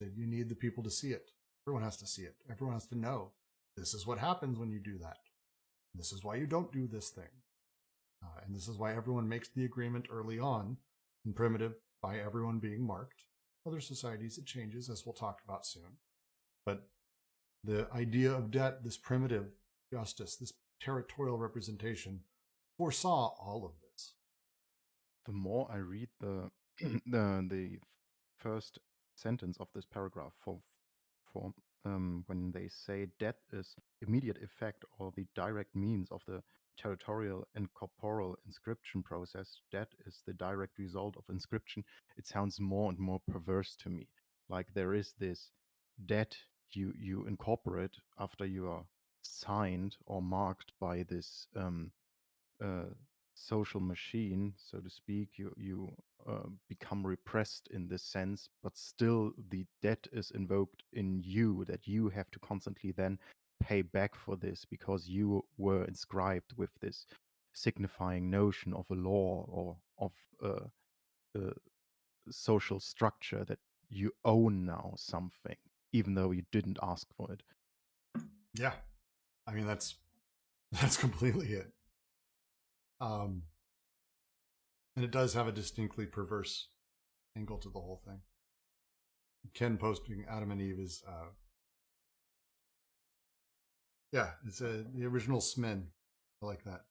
That you need the people to see it. Everyone has to see it. Everyone has to know this is what happens when you do that. This is why you don't do this thing. And this is why everyone makes the agreement early on in primitive by everyone being marked. Other societies it changes, as we'll talk about soon. But the idea of debt, this primitive justice, this territorial representation, foresaw all of this. The more I read the first sentence of this paragraph for when they say debt is immediate effect or the direct means of the territorial and corporal inscription process, debt is the direct result of inscription, it sounds more and more perverse to me. Like there is this debt you incorporate after you are signed or marked by this social machine, so to speak. You become repressed in this sense, but still the debt is invoked in you that you have to constantly then pay back for this because you were inscribed with this signifying notion of a law or of a social structure that you own now something, even though you didn't ask for it. Yeah, I mean that's completely it. And it does have a distinctly perverse angle to the whole thing. Ken posting Adam and Eve is, it's the original Smen. I like that.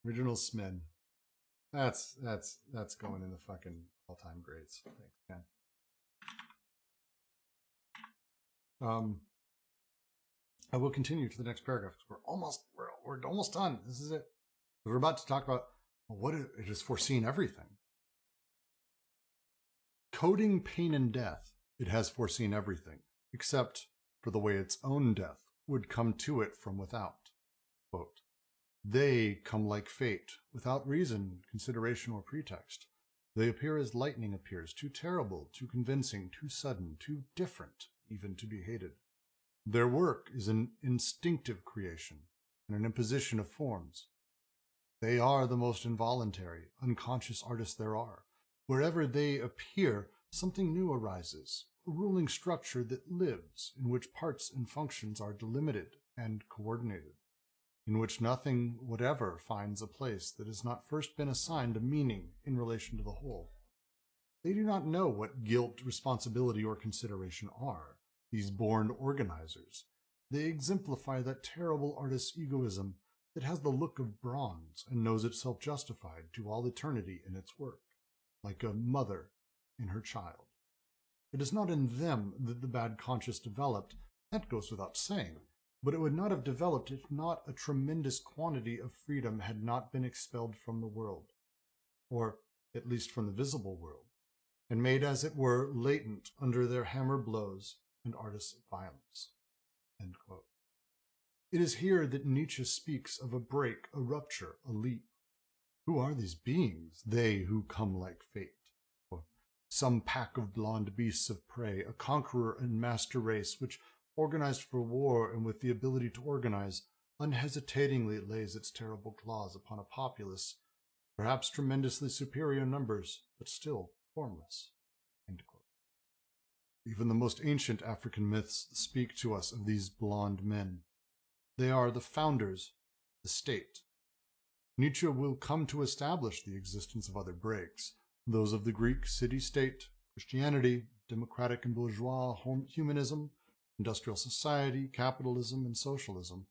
Original Smen. That's going in the fucking all-time grades. Thanks, Ken. I will continue to the next paragraph because we're almost done. This is it. We're about to talk about what it has foreseen everything. Coding pain and death, it has foreseen everything, except for the way its own death would come to it from without. Quote, they come like fate, without reason, consideration, or pretext. They appear as lightning appears, too terrible, too convincing, too sudden, too different, even to be hated. Their work is an instinctive creation and an imposition of forms. They are the most involuntary, unconscious artists there are. Wherever they appear, something new arises, a ruling structure that lives, in which parts and functions are delimited and coordinated, in which nothing whatever finds a place that has not first been assigned a meaning in relation to the whole. They do not know what guilt, responsibility, or consideration are, these born organizers. They exemplify that terrible artist's egoism that has the look of bronze and knows itself justified to all eternity in its work, like a mother in her child. It is not in them that the bad conscience developed, that goes without saying, but it would not have developed if not a tremendous quantity of freedom had not been expelled from the world, or at least from the visible world, and made as it were latent under their hammer blows and artists' violence. End quote. It is here that Nietzsche speaks of a break, a rupture, a leap. Who are these beings, they who come like fate? Or some pack of blond beasts of prey, a conqueror and master race, which, organized for war and with the ability to organize, unhesitatingly lays its terrible claws upon a populace, perhaps tremendously superior numbers, but still formless. End quote. Even the most ancient African myths speak to us of these blond men. They are the founders of the state. Nietzsche will come to establish the existence of other breaks, those of the Greek city-state, Christianity, democratic and bourgeois humanism, industrial society, capitalism, and socialism.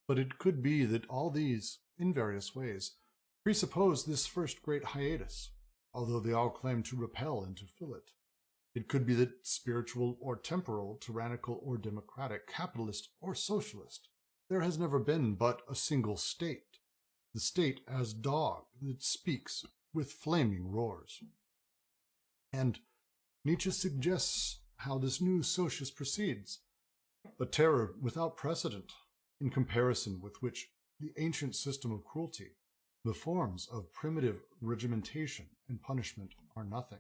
But it could be that all these, in various ways, presuppose this first great hiatus, although they all claim to repel and to fill it. It could be that spiritual or temporal, tyrannical or democratic, capitalist or socialist, there has never been but a single state, the state as dog that speaks with flaming roars. And Nietzsche suggests how this new Socius proceeds, a terror without precedent, in comparison with which the ancient system of cruelty, the forms of primitive regimentation and punishment are nothing.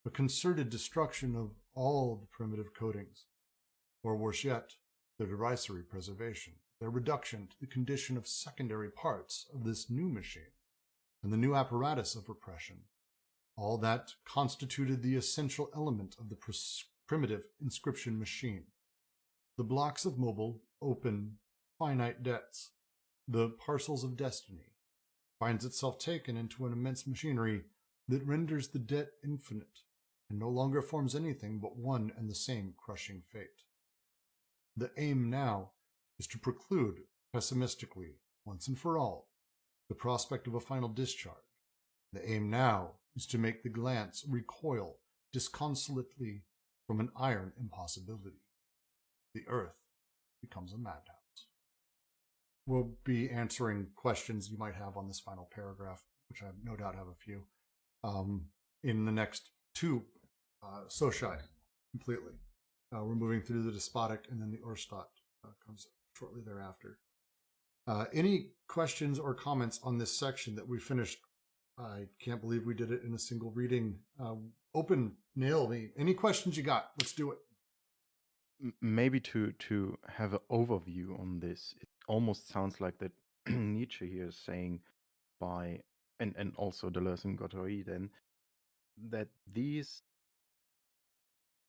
A concerted destruction of all the primitive codings, or worse yet, their derisory preservation, their reduction to the condition of secondary parts of this new machine, and the new apparatus of repression, all that constituted the essential element of the primitive inscription machine. The blocks of mobile, open, finite debts, the parcels of destiny, finds itself taken into an immense machinery that renders the debt infinite and no longer forms anything but one and the same crushing fate. The aim now is to preclude pessimistically, once and for all, the prospect of a final discharge. The aim now is to make the glance recoil disconsolately from an iron impossibility. The earth becomes a madhouse. We'll be answering questions you might have on this final paragraph, which I no doubt have a few, in the next two Socii completely. We're moving through the despotic, and then the Orstadt comes shortly thereafter. Any questions or comments on this section that we finished? I can't believe we did it in a single reading. Open, nail me. Any questions you got? Let's do it. Maybe to have an overview on this, it almost sounds like that Nietzsche here is saying by, and also Deleuze and Guattari then, that these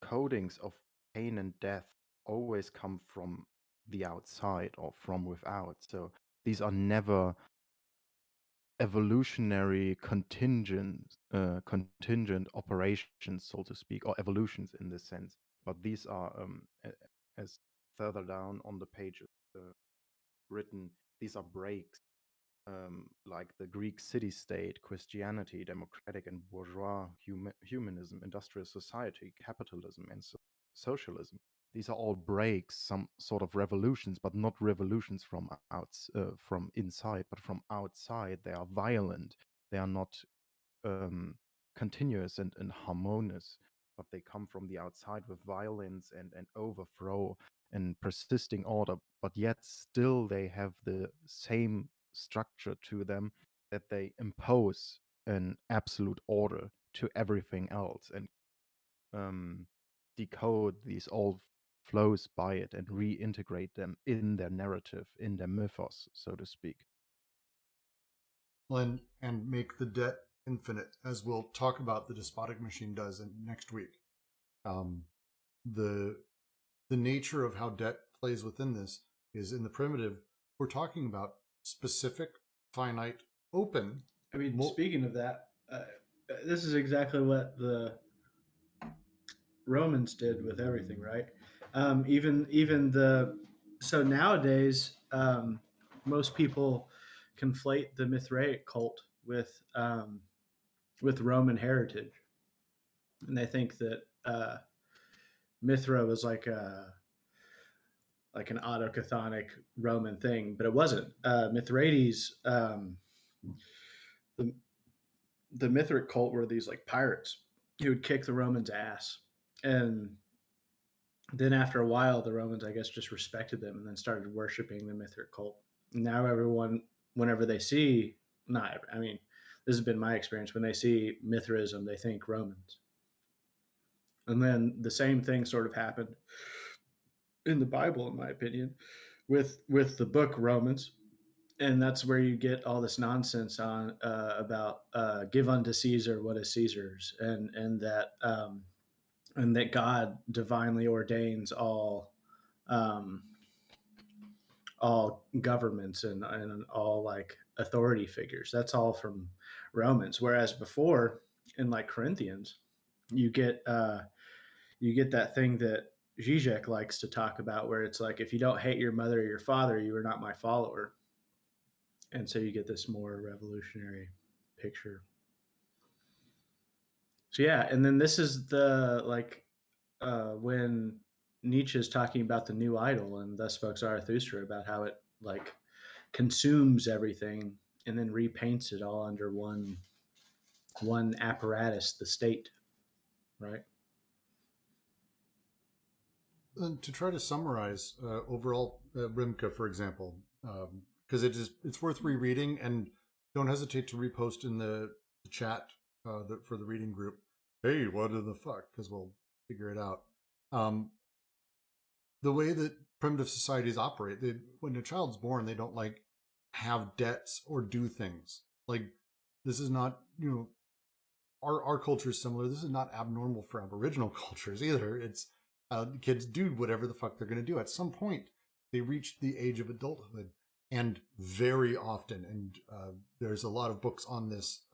codings of pain and death always come from the outside or from without. So these are never evolutionary contingent operations, so to speak, or evolutions in this sense. But these are, as further down on the page written, these are breaks, like the Greek city-state, Christianity, democratic and bourgeois humanism, industrial society, capitalism, and socialism. These are all breaks, some sort of revolutions, but not revolutions from inside, but from outside. They are violent. They are not continuous and harmonious, but they come from the outside with violence and overthrow and persisting order. But yet still they have the same structure to them, that they impose an absolute order to everything else and decode these all flows by it and reintegrate them in their narrative, in their mythos, so to speak. And make the debt infinite, as we'll talk about the despotic machine does next week. The nature of how debt plays within this is, in the primitive, we're talking about specific, finite, open. I mean, speaking of that, this is exactly what the Romans did with everything, right? So nowadays, most people conflate the Mithraic cult with Roman heritage, and they think that Mithra was like an autochthonic Roman thing, but it wasn't. Mithridates, the Mithric cult were these like pirates who would kick the Romans' ass, and then after a while, the Romans, I guess, just respected them and then started worshiping the Mithric cult. Now everyone, whenever they see, this has been my experience. When they see Mithraism, they think Romans. And then the same thing sort of happened in the Bible, in my opinion, with the book Romans. And that's where you get all this nonsense on about give unto Caesar what is Caesar's, and that God divinely ordains all governments and all like authority figures. That's all from Romans. Whereas before, in like Corinthians, you get that thing that Zizek likes to talk about, where it's like, if you don't hate your mother or your father, you are not my follower. And so you get this more revolutionary picture. So yeah, and then this is the when Nietzsche is talking about the new idol, and thus spoke Zarathustra, about how it like consumes everything and then repaints it all under one apparatus, the state, right? And to try to summarize overall Rimke, for example, because it's worth rereading, and don't hesitate to repost in the chat for the reading group. Hey, what the fuck? Because we'll figure it out. the way that primitive societies operate, when a child's born, they don't like have debts or do things. Like, this is not, our culture is similar. This is not abnormal for Aboriginal cultures either. It's kids do whatever the fuck they're going to do. At some point, they reach the age of adulthood, and very often, and there's a lot of books on this.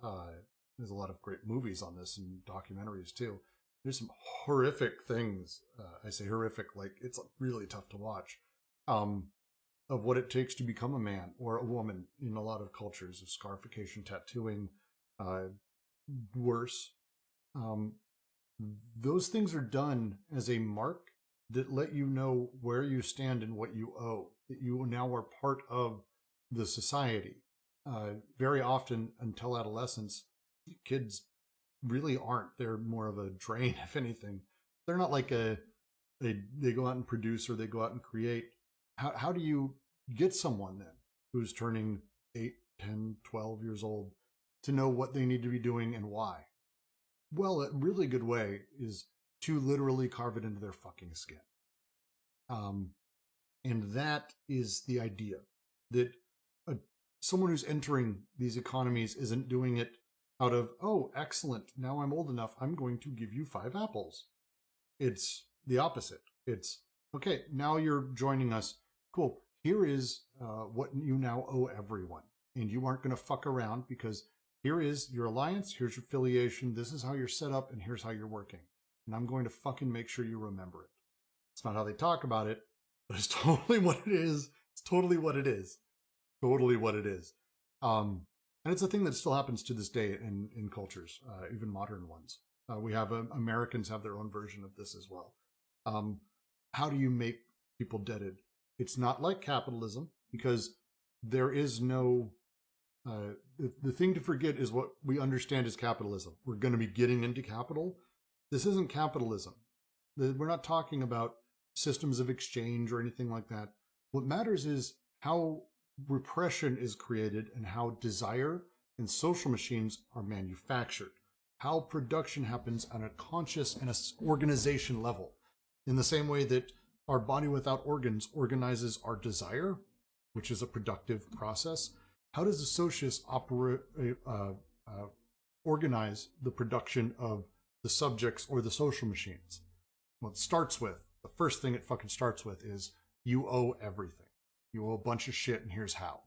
There's a lot of great movies on this and documentaries too. There's some horrific things. I say horrific, like it's really tough to watch. Of what it takes to become a man or a woman in a lot of cultures, of scarification, tattooing, worse. Those things are done as a mark that let you know where you stand and what you owe, that you now are part of the society. Very often, until adolescence, kids really aren't. They're more of a drain, if anything. They're not like they go out and produce or they go out and create. How do you get someone then who's turning 8, 10, 12 years old to know what they need to be doing and why? Well, a really good way is to literally carve it into their fucking skin. And that is the idea, that someone who's entering these economies isn't doing it out of, oh, excellent, now I'm old enough, I'm going to give you 5 apples. It's the opposite. It's, okay, now you're joining us. Cool. Here is what you now owe everyone. And you aren't going to fuck around, because here is your alliance, here's your affiliation, this is how you're set up, and here's how you're working. And I'm going to fucking make sure you remember it. It's not how they talk about it, but it's totally what it is. It's totally what it is. Totally what it is. And it's a thing that still happens to this day in cultures, even modern ones. We have Americans have their own version of this as well. How do you make people debted? It's not like capitalism, because there is no... the thing to forget is what we understand as capitalism. We're going to be getting into capital. This isn't capitalism. We're not talking about systems of exchange or anything like that. What matters is how repression is created and how desire and social machines are manufactured. How production happens on a conscious and a organization level. In the same way that our body without organs organizes our desire, which is a productive process, how does the Socius organize the production of the subjects or the social machines? Well, it starts with, the first thing it fucking starts with is, you owe everything. You owe a bunch of shit, and here's how.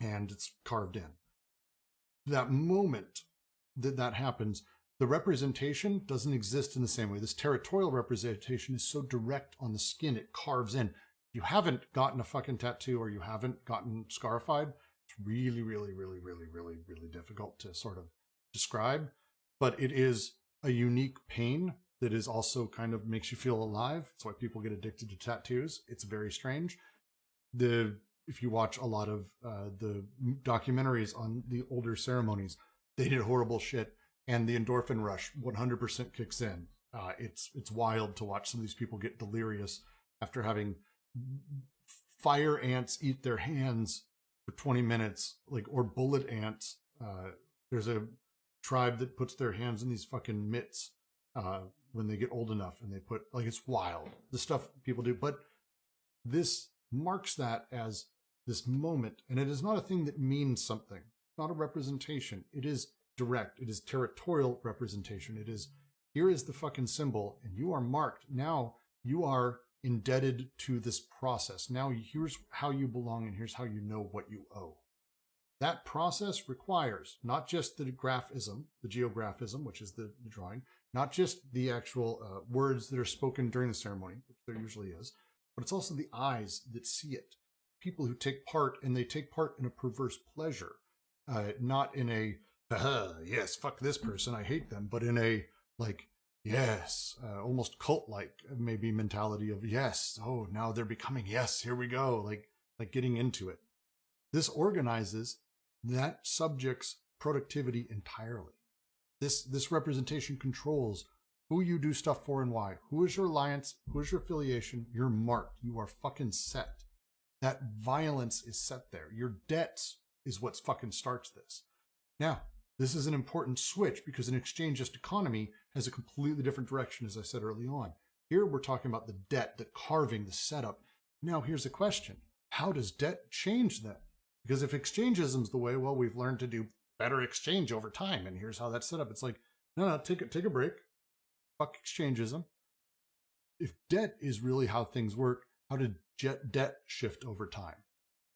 And it's carved in. That moment that happens, the representation doesn't exist in the same way. This territorial representation is so direct on the skin, it carves in. If you haven't gotten a fucking tattoo or you haven't gotten scarified, it's really, really, really, really, really, really difficult to sort of describe. But it is a unique pain that is also kind of makes you feel alive. That's why people get addicted to tattoos. It's very strange. If you watch a lot of the documentaries on the older ceremonies, they did horrible shit, and the endorphin rush 100% kicks in. It's wild to watch some of these people get delirious after having fire ants eat their hands for 20 minutes, or bullet ants. There's a tribe that puts their hands in these fucking mitts when they get old enough, and they put, it's wild, the stuff people do. But this marks that as this moment, and it is not a thing that means something. It's not a representation. It is direct. It is territorial representation. It is, here is the fucking symbol, and you are marked. Now you are indebted to this process. Now here's how you belong, and here's how you know what you owe. That process requires not just the graphism, the geographism, which is the drawing, not just the actual words that are spoken during the ceremony, which there usually is, but it's also the eyes that see it. People who take part, and they take part in a perverse pleasure, not in a, yes, fuck this person, I hate them, but in a, yes, almost cult-like maybe mentality of, yes, oh, now they're becoming, yes, here we go, like getting into it. This organizes that subject's productivity entirely. This representation controls who you do stuff for and why. Who is your alliance? Who is your affiliation? You're marked. You are fucking set. That violence is set there. Your debts is what fucking starts this. Now, this is an important switch, because an exchangeist economy has a completely different direction, as I said early on. Here we're talking about the debt, the carving, the setup. Now here's a question. How does debt change then? Because if exchangeism's the way, well, we've learned to do better exchange over time, and here's how that's set up. It's like, no, take a break. Fuck exchangeism. If debt is really how things work, how did debt shift over time?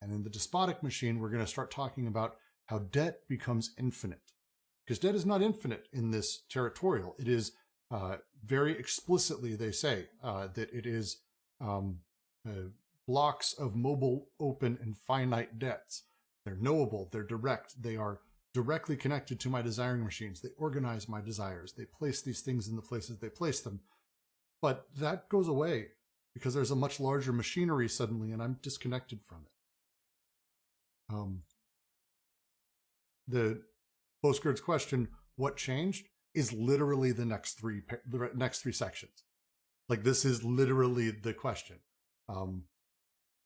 And in the despotic machine, we're going to start talking about how debt becomes infinite. Because debt is not infinite in this territorial. It is very explicitly, they say, that it is blocks of mobile, open, and finite debts. They're knowable, they're direct, they are directly connected to my desiring machines. They organize my desires. They place these things in the places they place them. But that goes away because there's a much larger machinery suddenly, and I'm disconnected from it. The postgrad's question, what changed, is literally the next three sections. Like, this is literally the question.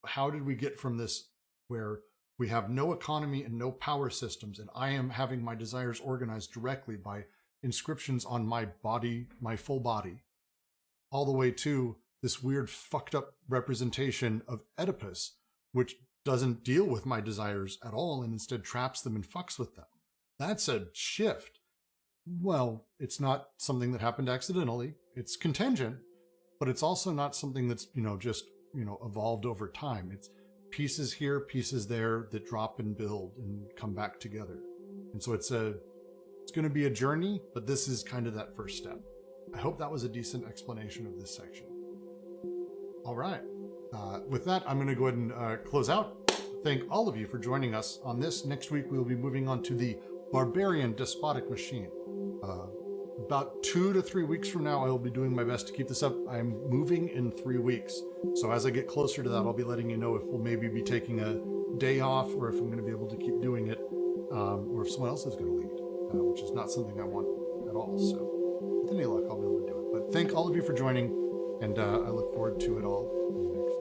How did we get from this where we have no economy and no power systems, and I am having my desires organized directly by inscriptions on my body, my full body, all the way to this weird fucked up representation of Oedipus, which doesn't deal with my desires at all and instead traps them and fucks with them. That's a shift. Well, it's not something that happened accidentally. It's contingent, but it's also not something that's, just, evolved over time. It's pieces here, pieces there that drop and build and come back together. And so it's going to be a journey, but this is kind of that first step. I hope that was a decent explanation of this section. All right. With that, I'm going to go ahead and close out. Thank all of you for joining us on this. Next week, we'll be moving on to the Barbarian Despotic Machine. About 2 to 3 weeks from now, I will be doing my best to keep this up. I'm moving in 3 weeks. So as I get closer to that, I'll be letting you know if we'll maybe be taking a day off or if I'm going to be able to keep doing it, or if someone else is going to lead, which is not something I want at all. So with any luck, I'll be able to do it. But thank all of you for joining, and I look forward to it all next.